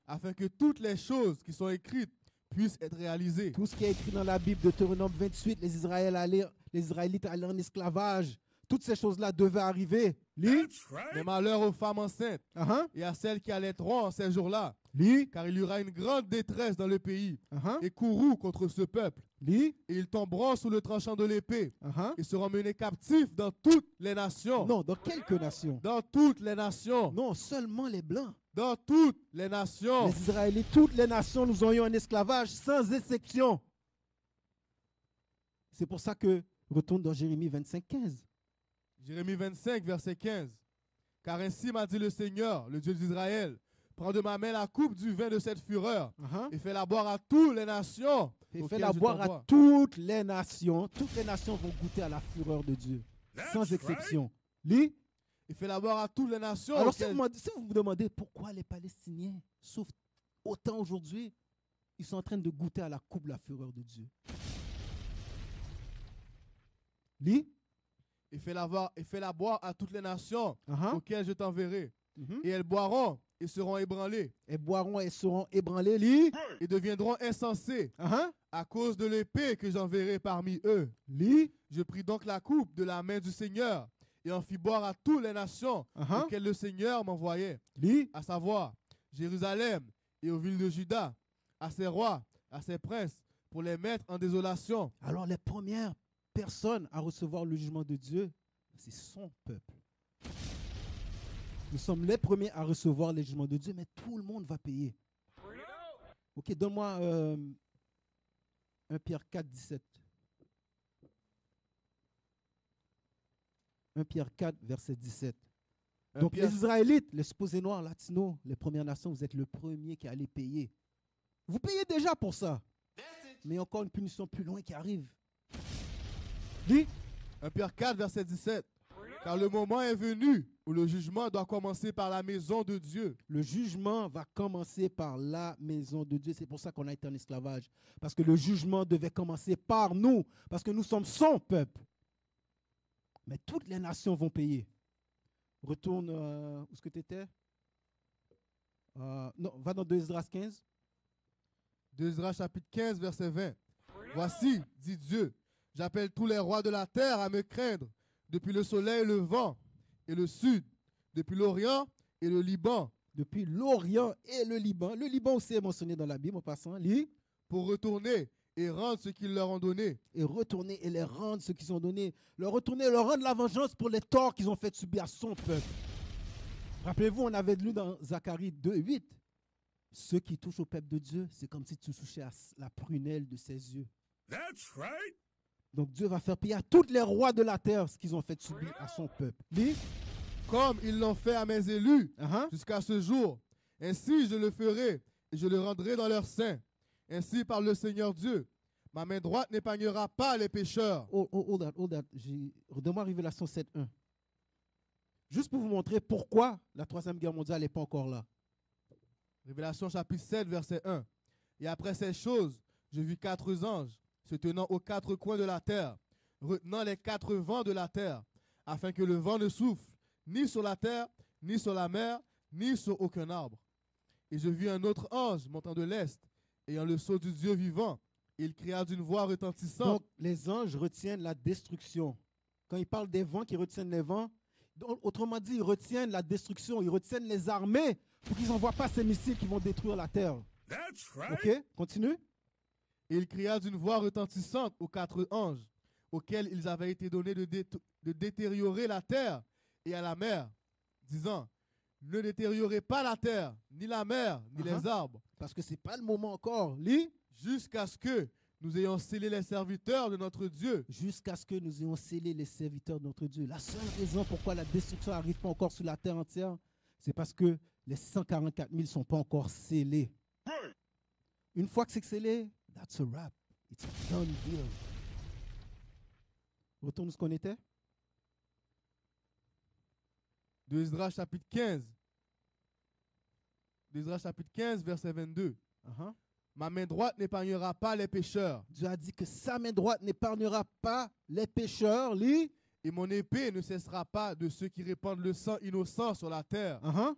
afin que toutes les choses qui sont écrites puissent être réalisées. Tout ce qui est écrit dans la Bible, Deutéronome 28, les Israélites allaient en esclavage. Toutes ces choses-là devaient arriver. Lis. That's right. Mais malheur aux femmes enceintes Uh-huh. et à celles qui allaiteront en ces jours-là, Lis. car il y aura une grande détresse dans le pays, Uh-huh. et courroux contre ce peuple. Lis. Et ils tomberont sous le tranchant de l'épée, Uh-huh. et seront menés captifs dans toutes les nations. Non, dans quelques nations. Dans toutes les nations. Non, seulement les Blancs. Dans toutes les nations. Les Israélites, toutes les nations nous ont eu en esclavage sans exception. C'est pour ça que, retourne dans Jérémie 25, 15. Jérémie 25, verset 15. Car ainsi m'a dit le Seigneur, le Dieu d'Israël, prends de ma main la coupe du vin de cette fureur, Uh-huh. et fais-la boire à toutes les nations. Et auxquelles fais-la je boire t'envoie. à toutes les nations. Toutes les nations vont goûter à la fureur de Dieu. That's Sans right. exception. Lis. Et fais-la boire à toutes les nations. Alors, si auxquelles- vous me demandez pourquoi les Palestiniens souffrent autant aujourd'hui, ils sont en train de goûter à la coupe de la fureur de Dieu. Lis. Et fais-la boire à toutes les nations Uh-huh. auxquelles je t'enverrai. Mhm. Et elles boiront et seront ébranlées, Et boiront et seront ébranlés. Lis. et deviendront insensées Uh-huh. à cause de l'épée que j'enverrai parmi eux. Lis. Je pris donc la coupe de la main du Seigneur et en fis boire à toutes les nations auxquelles le Seigneur m'envoyait, Lis. à savoir Jérusalem et aux villes de Juda, à ses rois, à ses princes, pour les mettre en désolation. Alors les premières personnes à recevoir le jugement de Dieu, c'est son peuple. Nous sommes les premiers à recevoir le jugement de Dieu, mais tout le monde va payer. Ok, donne-moi 1 Pierre 4, 17. 1 Pierre 4, verset 17. Donc Pierre- les Israélites, les supposés noirs, latinos, les Premières Nations, vous êtes le premier qui allez payer. Vous payez déjà pour ça. Mais il y a encore une punition plus loin qui arrive. Dis. 1 Pierre 4, verset 17. Car le moment est venu où le jugement doit commencer par la maison de Dieu. Le jugement va commencer par la maison de Dieu. C'est pour ça qu'on a été en esclavage. Parce que le jugement devait commencer par nous. Parce que nous sommes son peuple. Mais toutes les nations vont payer. Retourne où est-ce que tu étais? Non, va dans 2 Esdras 15. 2 Esdras chapitre 15, verset 20. Voici, dit Dieu, j'appelle tous les rois de la terre à me craindre, depuis le soleil et le vent et le sud, depuis l'Orient et le Liban, Depuis l'Orient et le Liban. Le Liban aussi est mentionné dans la Bible en passant. Lis. pour retourner et rendre ce qu'ils leur ont donné. Et retourner et les rendre ce qu'ils ont donné. Leur retourner et leur rendre la vengeance pour les torts qu'ils ont fait subir à son peuple. Rappelez-vous, on avait lu dans Zacharie 2, 8. Ceux qui touchent au peuple de Dieu, c'est comme si tu touchais à la prunelle de ses yeux. That's right. Donc Dieu va faire payer à tous les rois de la terre ce qu'ils ont fait subir à son peuple. Lis. Comme ils l'ont fait à mes élus Uh-huh. jusqu'à ce jour. Ainsi je le ferai et je le rendrai dans leur sein. Ainsi parle le Seigneur Dieu. Ma main droite n'épargnera pas les pécheurs. Hold that. Redonne-moi Révélation 7.1. Juste pour vous montrer pourquoi la Troisième Guerre mondiale n'est pas encore là. Révélation chapitre 7, verset 1. Et après ces choses, je vis 4 anges se tenant aux 4 coins de la terre, retenant les 4 vents de la terre, afin que le vent ne souffle ni sur la terre, ni sur la mer, ni sur aucun arbre. Et je vis un autre ange montant de l'est, ayant le sceau du Dieu vivant. Il cria d'une voix retentissante. Donc, les anges retiennent la destruction. Quand ils parlent des vents qui retiennent les vents, donc, autrement dit, ils retiennent la destruction, ils retiennent les armées pour qu'ils n'envoient pas ces missiles qui vont détruire la terre. That's right. OK? Continue. Et il cria d'une voix retentissante aux 4 anges, auxquels ils avaient été donnés de détériorer la terre et à la mer, disant, ne détériorez pas la terre, ni la mer, ni les arbres, Parce que ce n'est pas le moment encore. Lis. jusqu'à ce que nous ayons scellé les serviteurs de notre Dieu. Jusqu'à ce que nous ayons scellé les serviteurs de notre Dieu. La seule raison pourquoi la destruction n'arrive pas encore sur la terre entière, c'est parce que les 144 000 ne sont pas encore scellés. Une fois que c'est scellé, that's a wrap. It's a done deal. Retourne où ce qu'on était. 2 Esdras chapitre 15. 2 Esdras chapitre 15, verset 22. Uh-huh. Ma main droite n'épargnera pas les pécheurs, Dieu a dit que sa main droite n'épargnera pas les pécheurs. Lis. et mon épée ne cessera pas de ceux qui répandent le sang innocent sur la terre. Uh-huh.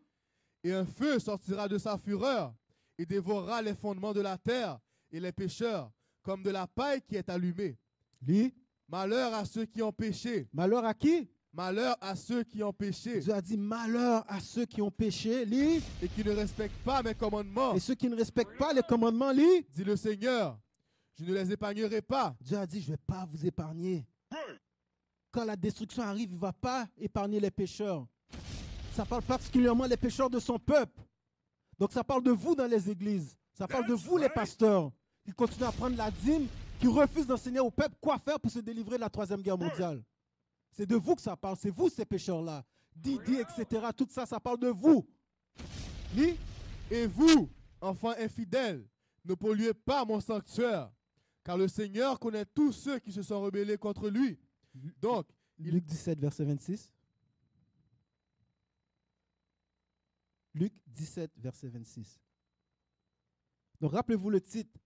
Et un feu sortira de sa fureur et dévorera les fondements de la terre et les pécheurs, comme de la paille qui est allumée. Lis. Malheur à ceux qui ont péché. Malheur à qui? Malheur à ceux qui ont péché Dieu a dit malheur à ceux qui ont péché. Lis. et qui ne respectent pas mes commandements. Et ceux qui ne respectent pas les commandements. Lis. Dit le Seigneur, je ne les épargnerai pas. Dieu a dit, je ne vais pas vous épargner. Quand la destruction arrive, il ne va pas épargner les pécheurs. Ça parle particulièrement des pécheurs de son peuple. Donc ça parle de vous dans les églises. Ça parle de vous les pasteurs qui continuent à prendre la dîme, qui refusent d'enseigner au peuple quoi faire pour se délivrer de la Troisième Guerre mondiale. C'est de vous que ça parle. C'est vous ces pécheurs-là. Didi, etc. Tout ça, ça parle de vous. Lis. Et vous, enfants infidèles, ne polluez pas mon sanctuaire, car le Seigneur connaît tous ceux qui se sont rebellés contre lui. Donc, Luc 17, verset 26. Luc 17, verset 26. Donc, rappelez-vous le titre.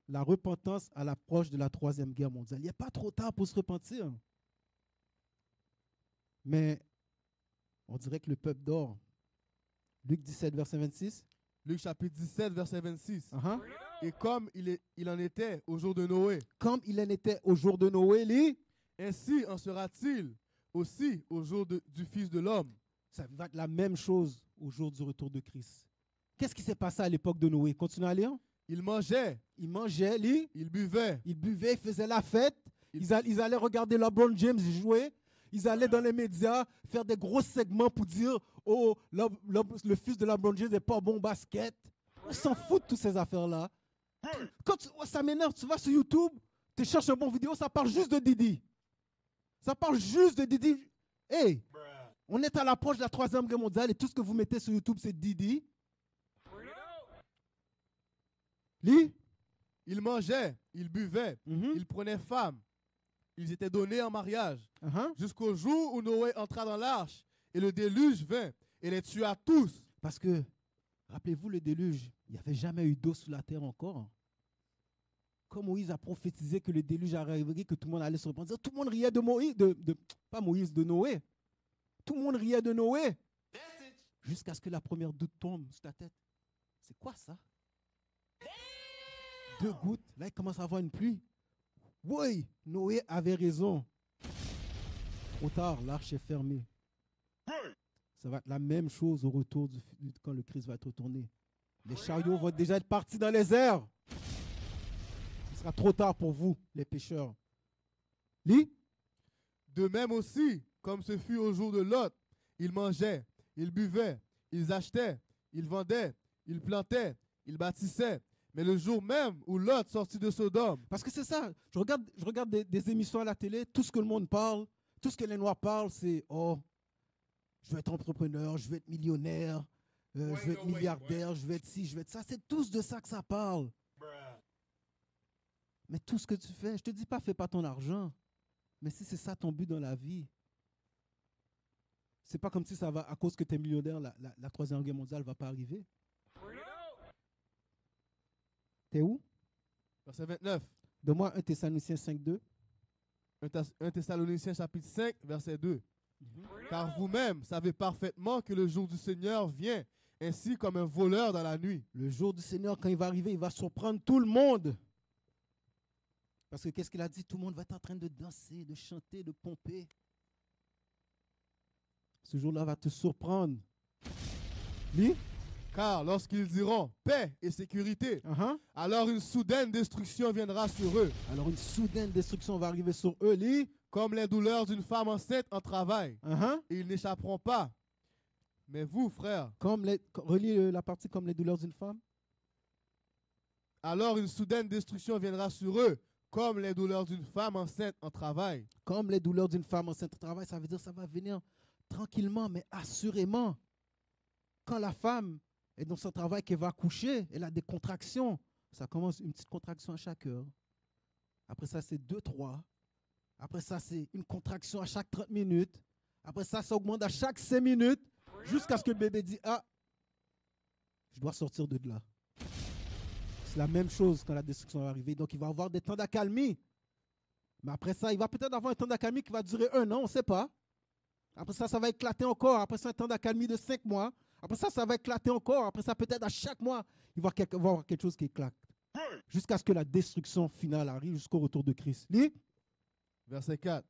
La repentance à l'approche de la Troisième Guerre mondiale. Il n'est pas trop tard pour se repentir. Mais on dirait que le peuple dort. Luc 17, verset 26. Luc chapitre 17, verset 26. Uh-huh. Et comme il en était au jour de Noé, Comme il en était au jour de Noé, lui, ainsi en sera-t-il aussi au jour du Fils de l'homme. ça va être la même chose au jour du retour de Christ. Qu'est-ce qui s'est passé à l'époque de Noé? Continue à lire. Il mangeait, Il mangeait, lui, il buvait, il buvait, il faisait la fête. Ils allaient regarder LeBron James jouer. Ils allaient dans les médias faire des gros segments pour dire « Oh, le fils de LeBron James n'est pas bon au basket. » On s'en fout de toutes ces affaires-là. Ça m'énerve, tu vas sur YouTube, tu cherches une bonne vidéo, ça parle juste de Didi. Ça parle juste de Didi. Hey, on est à l'approche de la 3e guerre mondiale et tout ce que vous mettez sur YouTube, c'est Didi. Lis. il mangeait, il buvait, Mhm. il prenait femme. Ils étaient donnés en mariage. Uh-huh. Jusqu'au jour où Noé entra dans l'arche et le déluge vint et les tua tous. Parce que, rappelez-vous le déluge, il n'y avait jamais eu d'eau sous la terre encore. Comme Moïse a prophétisé que le déluge arriverait, que tout le monde allait se repentir, tout le monde riait de Moïse, pas Moïse, de Noé. Tout le monde riait de Noé. Jusqu'à ce que la première goutte tombe sur ta tête. C'est quoi ça? 2 gouttes, là il commence à avoir une pluie. Oui, Noé avait raison. Trop tard, l'arche est fermée. Ça va être la même chose au retour quand le Christ va être retourné. Les chariots vont déjà être partis dans les airs. Il sera trop tard pour vous, les pécheurs. Lis. De même aussi, comme ce fut au jour de Lot, ils mangeaient, ils buvaient, ils achetaient, ils vendaient, ils plantaient, ils bâtissaient. Mais le jour même où Lot sortit de Sodome, Parce que c'est ça. Je regarde des émissions à la télé, tout ce que le monde parle, tout ce que les Noirs parlent, c'est « Oh, je veux être entrepreneur, je veux être millionnaire, je veux être milliardaire, je veux être ci, je veux être ça. » C'est tous de ça que ça parle. Mais tout ce que tu fais, je te dis pas, fais pas ton argent. Mais si c'est ça ton but dans la vie, c'est pas comme si ça va, à cause que tu es millionnaire, la 3e guerre mondiale ne va pas arriver. T'es où? verset 29. Donne-moi 1 Thessaloniciens 5.2. 1 Thessaloniciens chapitre 5, verset 2. Car vous-même savez parfaitement que le jour du Seigneur vient ainsi comme un voleur dans la nuit. Le jour du Seigneur, quand il va arriver, il va surprendre tout le monde. Parce que qu'est-ce qu'il a dit? Tout le monde va être en train de danser, de chanter, de pomper. Ce jour-là va te surprendre. Lis. Car lorsqu'ils diront paix et sécurité, Uh-huh. alors une soudaine destruction viendra sur eux, Alors une soudaine destruction va arriver sur eux. Lis. comme les douleurs d'une femme enceinte en travail, Uh-huh. et ils n'échapperont pas. Mais vous, frères, Relis la partie comme les douleurs d'une femme. alors une soudaine destruction viendra sur eux, comme les douleurs d'une femme enceinte en travail. Comme les douleurs d'une femme enceinte au travail, ça veut dire que ça va venir tranquillement, mais assurément. Quand la femme est dans son travail, qu'elle va coucher, elle a des contractions. Ça commence une petite contraction à chaque heure. Après ça, c'est 2, 3. Après ça, c'est une contraction à chaque 30 minutes. Après ça, ça augmente à chaque 5 minutes jusqu'à ce que le bébé dit « Ah, je dois sortir de là. » C'est la même chose quand la destruction va arriver. Donc, il va avoir des temps d'accalmie. Mais après ça, il va peut-être avoir un temps d'accalmie qui va durer 1 an, on ne sait pas. Après ça, ça va éclater encore. Après ça, un temps d'accalmie de 5 mois. Après ça, ça va éclater encore. Après ça, peut-être à chaque mois, il va y avoir quelque chose qui éclate. Jusqu'à ce que la destruction finale arrive, jusqu'au retour de Christ. Lis. Verset 4.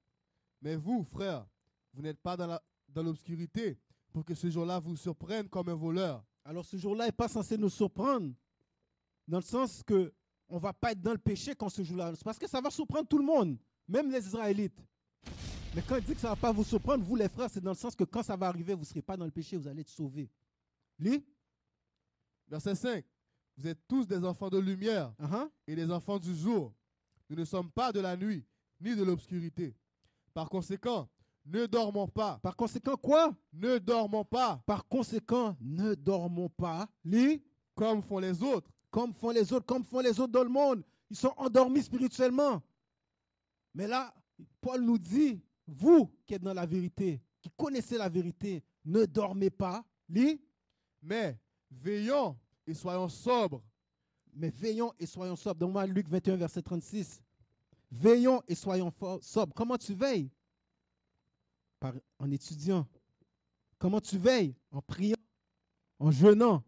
Mais vous, frères, vous n'êtes pas dans l'obscurité pour que ce jour-là vous surprenne comme un voleur. Alors, ce jour-là n'est pas censé nous surprendre, dans le sens que on ne va pas être dans le péché quand ce jour-là. C'est parce que ça va surprendre tout le monde, même les Israélites. Mais quand il dit que ça ne va pas vous surprendre, vous les frères, c'est dans le sens que quand ça va arriver, vous ne serez pas dans le péché, vous allez être sauvés. Lis. Verset 5. Vous êtes tous des enfants de lumière Uh-huh. et des enfants du jour. Nous ne sommes pas de la nuit ni de l'obscurité. Par conséquent, ne dormons pas. Par conséquent, quoi? Ne dormons pas Par conséquent, ne dormons pas. Lis. comme font les autres. Comme font les autres dans le monde. Ils sont endormis spirituellement. Mais là, Paul nous dit, vous qui êtes dans la vérité, qui connaissez la vérité, ne dormez pas. Lis. Mais veillons et soyons sobres. Mais veillons et soyons sobres. Donne-moi Luc 21, verset 36. Veillons et soyons sobres. Comment tu veilles? En étudiant. Comment tu veilles? En priant, en jeûnant.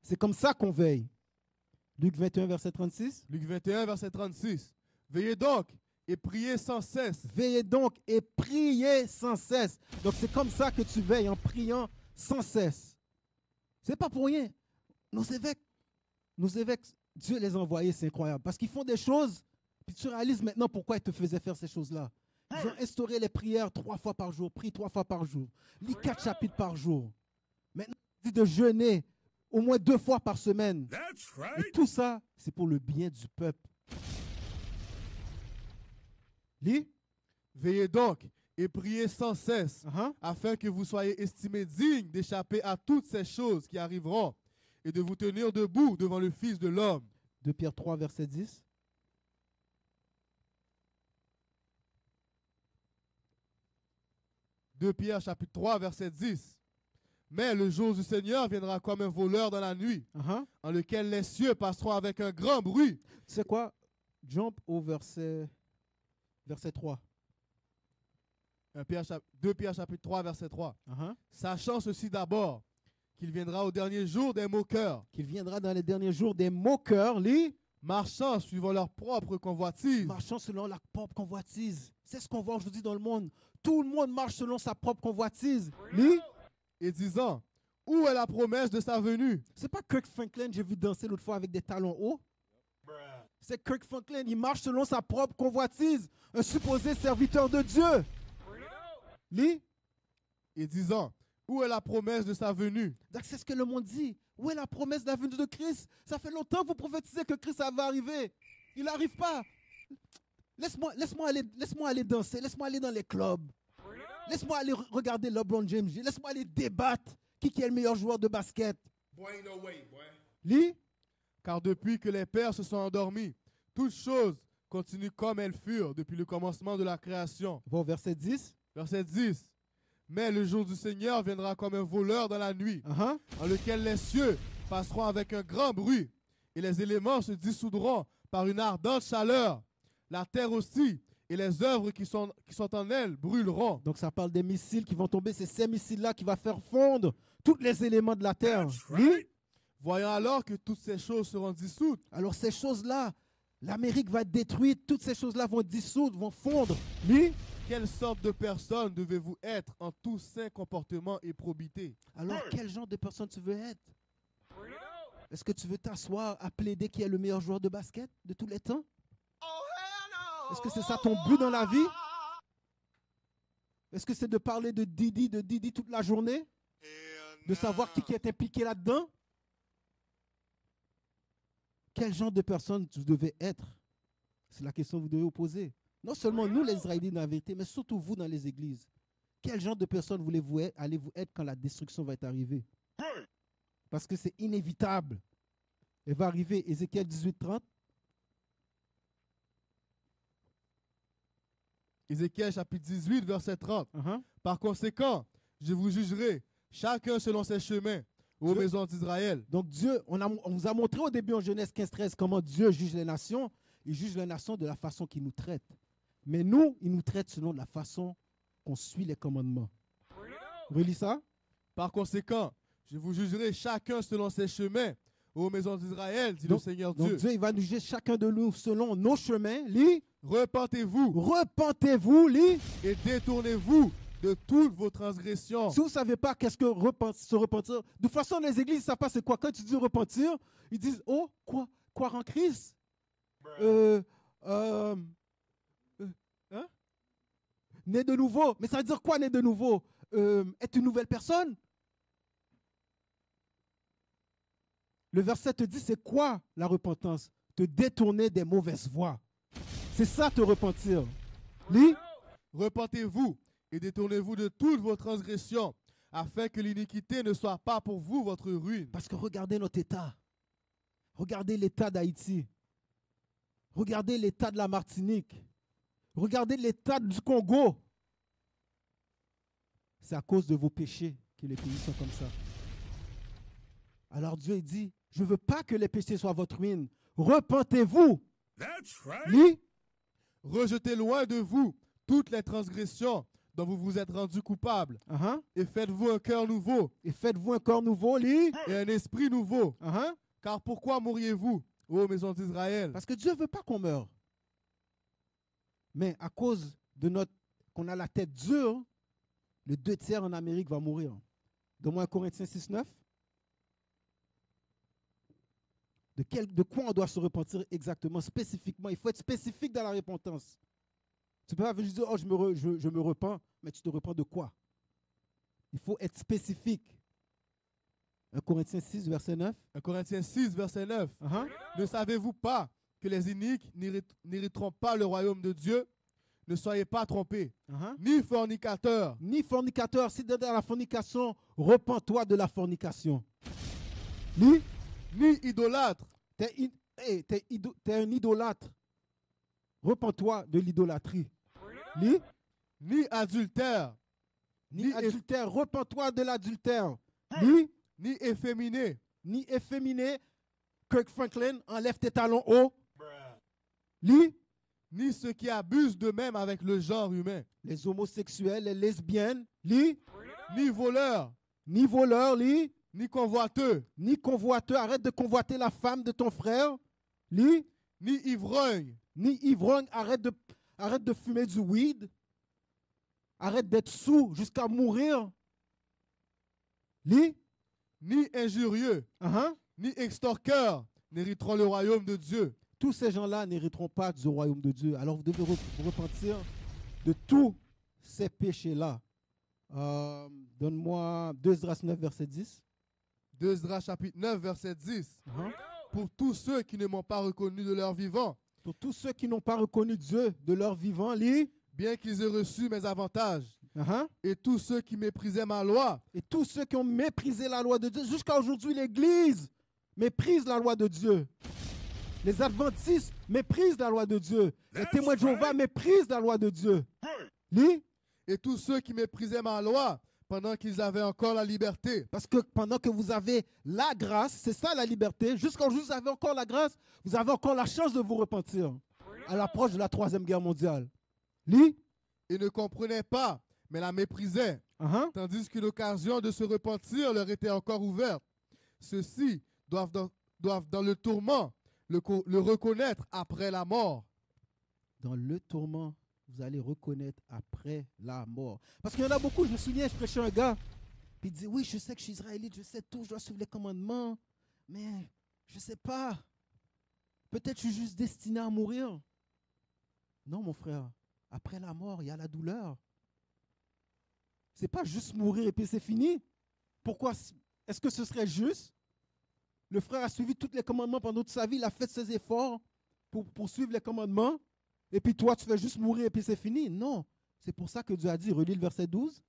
C'est comme ça qu'on veille. Luc 21, verset 36. Luc 21, verset 36. Veillez donc et priez sans cesse. Veillez donc et priez sans cesse. Donc c'est comme ça que tu veilles, en priant sans cesse. C'est pas pour rien. Nos évêques, Dieu les a envoyés, c'est incroyable. Parce qu'ils font des choses, puis tu réalises maintenant pourquoi ils te faisaient faire ces choses-là. Ils ont instauré les prières 3 fois par jour, prie 3 fois par jour, lis 4 chapitres par jour. Maintenant, on dit de jeûner au moins 2 fois par semaine. That's Et right. tout ça, c'est pour le bien du peuple. Lis. Veillez donc et priez sans cesse, Uh-huh. afin que vous soyez estimés dignes d'échapper à toutes ces choses qui arriveront et de vous tenir debout devant le Fils de l'homme. 2 Pierre 3, verset 10. Deux Pierre chapitre 3, verset 10. Mais le jour du Seigneur viendra comme un voleur dans la nuit, Uh-huh. en lequel les cieux passeront avec un grand bruit. Tu sais quoi? Jump au verset 3. 2 Pierre chapitre 3, verset 3. Uh-huh. Sachant ceci d'abord, qu'il viendra au dernier jour des moqueurs, Qu'il viendra dans les derniers jours des moqueurs, lis, marchant suivant leur propre convoitise. marchant selon la propre convoitise. C'est ce qu'on voit aujourd'hui dans le monde. Tout le monde marche selon sa propre convoitise. Lis, Et disant, où est la promesse de sa venue? c'est pas Kirk Franklin, j'ai vu danser l'autre fois avec des talons hauts. C'est Kirk Franklin, il marche selon sa propre convoitise. Un supposé serviteur de Dieu. Lis, Et disant, où est la promesse de sa venue? donc c'est ce que le monde dit. Où est la promesse de la venue de Christ? Ça fait longtemps que vous prophétisez que Christ va arriver. Il n'arrive pas. Laisse-moi aller danser. Laisse-moi aller dans les clubs. Laisse-moi aller regarder LeBron James. Laisse-moi aller débattre. Qui est le meilleur joueur de basket? Boy, ain't no way, boy. Lis. Car depuis que les pères se sont endormis, toutes choses continuent comme elles furent depuis le commencement de la création. Va au verset 10. Verset 10. Mais le jour du Seigneur viendra comme un voleur dans la nuit, Uh-huh. en lequel les cieux passeront avec un grand bruit, et les éléments se dissoudront par une ardente chaleur. La terre aussi, et les œuvres qui sont en elle brûleront. Donc ça parle des missiles qui vont tomber. C'est ces missiles-là qui vont faire fondre tous les éléments de la terre. That's Lis. right. Voyant alors que toutes ces choses seront dissoutes, Alors ces choses-là, l'Amérique va être détruite. Toutes ces choses-là vont dissoudre, vont fondre. Lis. quelle sorte de personne devez-vous être en tout saint comportement et probité? Alors quel genre de personne tu veux être? Est-ce que tu veux t'asseoir à plaider qui est le meilleur joueur de basket de tous les temps? Est-ce que c'est ça ton but dans la vie? Est-ce que c'est de parler de Didi toute la journée? De savoir qui est impliqué là-dedans? Quel genre de personne tu devais être? C'est la question que vous devez vous poser. Non seulement nous, les Israélites, dans la vérité, mais surtout vous dans les églises. Quel genre de personne voulez-vous être, allez-vous être quand la destruction va être arrivée? Parce que c'est inévitable. Elle va arriver, Ézéchiel 18:30. Ézéchiel chapitre 18, verset 30. Uh-huh. Par conséquent, je vous jugerai, chacun selon ses chemins, aux Dieu- maisons d'Israël. Donc Dieu, on vous a montré au début en Genèse 15-13 comment Dieu juge les nations. Il juge les nations de la façon qu'il nous traite. Mais nous, il nous traite selon la façon qu'on suit les commandements. Relis ça. Par conséquent, je vous jugerai chacun selon ses chemins, aux maisons d'Israël, dit Donc- le Seigneur Donc Dieu. Dieu, il va nous juger chacun de nous selon nos chemins. Lis. Repentez-vous Repentez-vous, lis. et détournez-vous de toutes vos transgressions. Si vous ne savez pas qu'est-ce que se repentir, de toute façon, les églises ne savent pas c'est quoi. Quand tu dis repentir, ils disent, oh, quoi? Croire en Christ? Hein? Né de nouveau. Mais ça veut dire quoi, né de nouveau? Être une nouvelle personne? Le verset te dit, c'est quoi la repentance? Te détourner des mauvaises voies. C'est ça, te repentir. Lis. Repentez-vous et détournez-vous de toutes vos transgressions, afin que l'iniquité ne soit pas pour vous votre ruine. Parce que regardez notre État. Regardez l'État d'Haïti. Regardez l'État de la Martinique. Regardez l'État du Congo. C'est à cause de vos péchés que les pays sont comme ça. Alors Dieu dit, je ne veux pas que les péchés soient votre ruine. Repentez-vous. That's right. Lis. Rejetez loin de vous toutes les transgressions dont vous vous êtes rendu coupable. Uh-huh. Et faites-vous un cœur nouveau Et faites-vous un corps nouveau, lit. et un esprit nouveau. Uh-huh. Car pourquoi mourriez-vous, ô maison d'Israël? Parce que Dieu ne veut pas qu'on meure. Mais à cause de qu'on a la tête dure, le 2/3 en Amérique va mourir. Donne-moi 1 Corinthiens 6:9. De quoi on doit se repentir exactement, spécifiquement? Il faut être spécifique dans la repentance. Tu ne peux pas juste dire, oh, je me repens, mais tu te repens de quoi? Il faut être spécifique. 1 Corinthiens 6, verset 9. 1 Corinthiens 6, verset 9. Uh-huh. Ne savez-vous pas que les iniques n'hériteront pas le royaume de Dieu? Ne soyez pas trompés, Uh-huh. ni fornicateurs, Ni fornicateur. Si tu es dans la fornication, repens-toi de la fornication. Ni ni idolâtres, t'es un idolâtre. Repens-toi de l'idolâtrie. ni adultères, Ni Ni adultère. Repens-toi de l'adultère. ni efféminés, Ni efféminé. Kirk Franklin, enlève tes talons hauts. ni ceux qui abusent d'eux-mêmes avec le genre humain, Les homosexuels, les lesbiennes. Ni voleurs, voleurs. ni convoiteux, Ni convoiteux. Arrête de convoiter la femme de ton frère. ni ivrognes, Ni ivrogne. Arrête de fumer du weed. Arrête d'être sous jusqu'à mourir. ni injurieux, Uh-huh. ni extorqueurs n'hériteront le royaume de Dieu. Tous ces gens-là n'hériteront pas du royaume de Dieu. Alors vous devez vous repentir de tous ces péchés-là. Donne-moi 2 Esdras 9, verset 10. 2 Esdras chapitre 9, verset 10. Uh-huh. Pour tous ceux qui ne m'ont pas reconnu de leur vivant, Pour tous ceux qui n'ont pas reconnu Dieu de leur vivant, lis. bien qu'ils aient reçu mes avantages, Uh-huh. et tous ceux qui méprisaient ma loi, Et tous ceux qui ont méprisé la loi de Dieu. Jusqu'à aujourd'hui, l'Église méprise la loi de Dieu. Les adventistes méprisent la loi de Dieu. Les témoins de Jéhovah méprisent la loi de Dieu. Lis. et tous ceux qui méprisaient ma loi pendant qu'ils avaient encore la liberté. Parce que pendant que vous avez la grâce, c'est ça la liberté, jusqu'à aujourd'hui vous avez encore la grâce, vous avez encore la chance de vous repentir à l'approche de la 3e guerre mondiale. Lis. Ils ne comprenaient pas, mais la méprisaient, Uh-huh. tandis qu'une occasion de se repentir leur était encore ouverte. Ceux-ci doivent dans le tourment le reconnaître après la mort. Dans le tourment, vous allez reconnaître après la mort. Parce qu'il y en a beaucoup, je me souviens, je prêchais un gars, puis il dit, oui, je sais que je suis israélite, je sais tout, je dois suivre les commandements, mais je ne sais pas. Peut-être je suis juste destiné à mourir. Non, mon frère, après la mort, il y a la douleur. C'est pas juste mourir et puis c'est fini. Pourquoi? Est-ce que ce serait juste? Le frère a suivi tous les commandements pendant toute sa vie, il a fait ses efforts pour suivre les commandements, et puis toi, tu fais juste mourir et puis c'est fini. Non, c'est pour ça que Dieu a dit, relis le verset 12.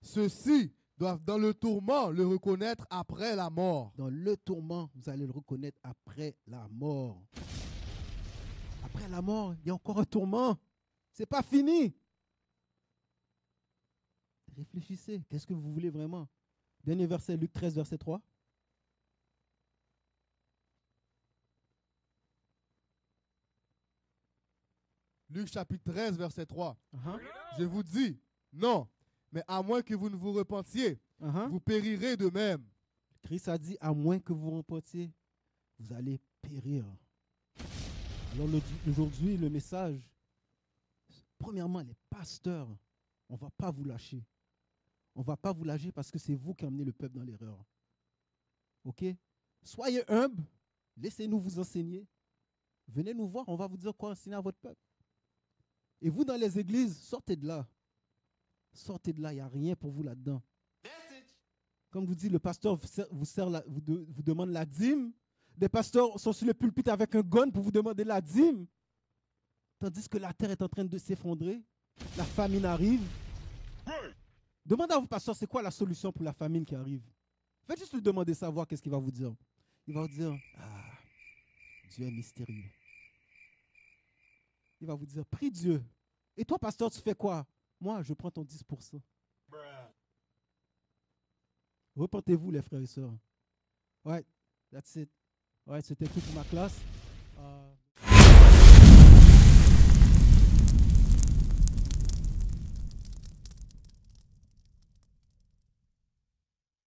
Ceux-ci doivent dans le tourment le reconnaître après la mort. Dans le tourment, vous allez le reconnaître après la mort. Après la mort, il y a encore un tourment. C'est pas fini. Réfléchissez, qu'est-ce que vous voulez vraiment? Dernier verset, Luc 13, verset 3. Luc chapitre 13, verset 3. Uh-huh. Je vous dis, non, mais à moins que vous ne vous repentiez, Uh-huh. vous périrez de même. Christ a dit, à moins que vous repentiez, vous allez périr. Alors aujourd'hui, le message, premièrement, les pasteurs, on ne va pas vous lâcher. On ne va pas vous lâcher parce que c'est vous qui emmenez le peuple dans l'erreur. OK? Soyez humbles, laissez-nous vous enseigner. Venez nous voir, on va vous dire quoi enseigner à votre peuple. Et vous, dans les églises, sortez de là. Sortez de là, il n'y a rien pour vous là-dedans. Comme vous dit, le pasteur vous demande la dîme. Des pasteurs sont sur le pulpit avec un gun pour vous demander la dîme. Tandis que la terre est en train de s'effondrer. La famine arrive. Demandez à vos pasteurs, c'est quoi la solution pour la famine qui arrive? Faites juste lui demander savoir qu'est-ce qu'il va vous dire. Il va vous dire, ah, Dieu est mystérieux. Il va vous dire, prie Dieu. Et toi, pasteur, tu fais quoi? Moi, je prends ton 10%. Repentez-vous, les frères et sœurs. Ouais, that's it. Ouais, c'était tout pour ma classe.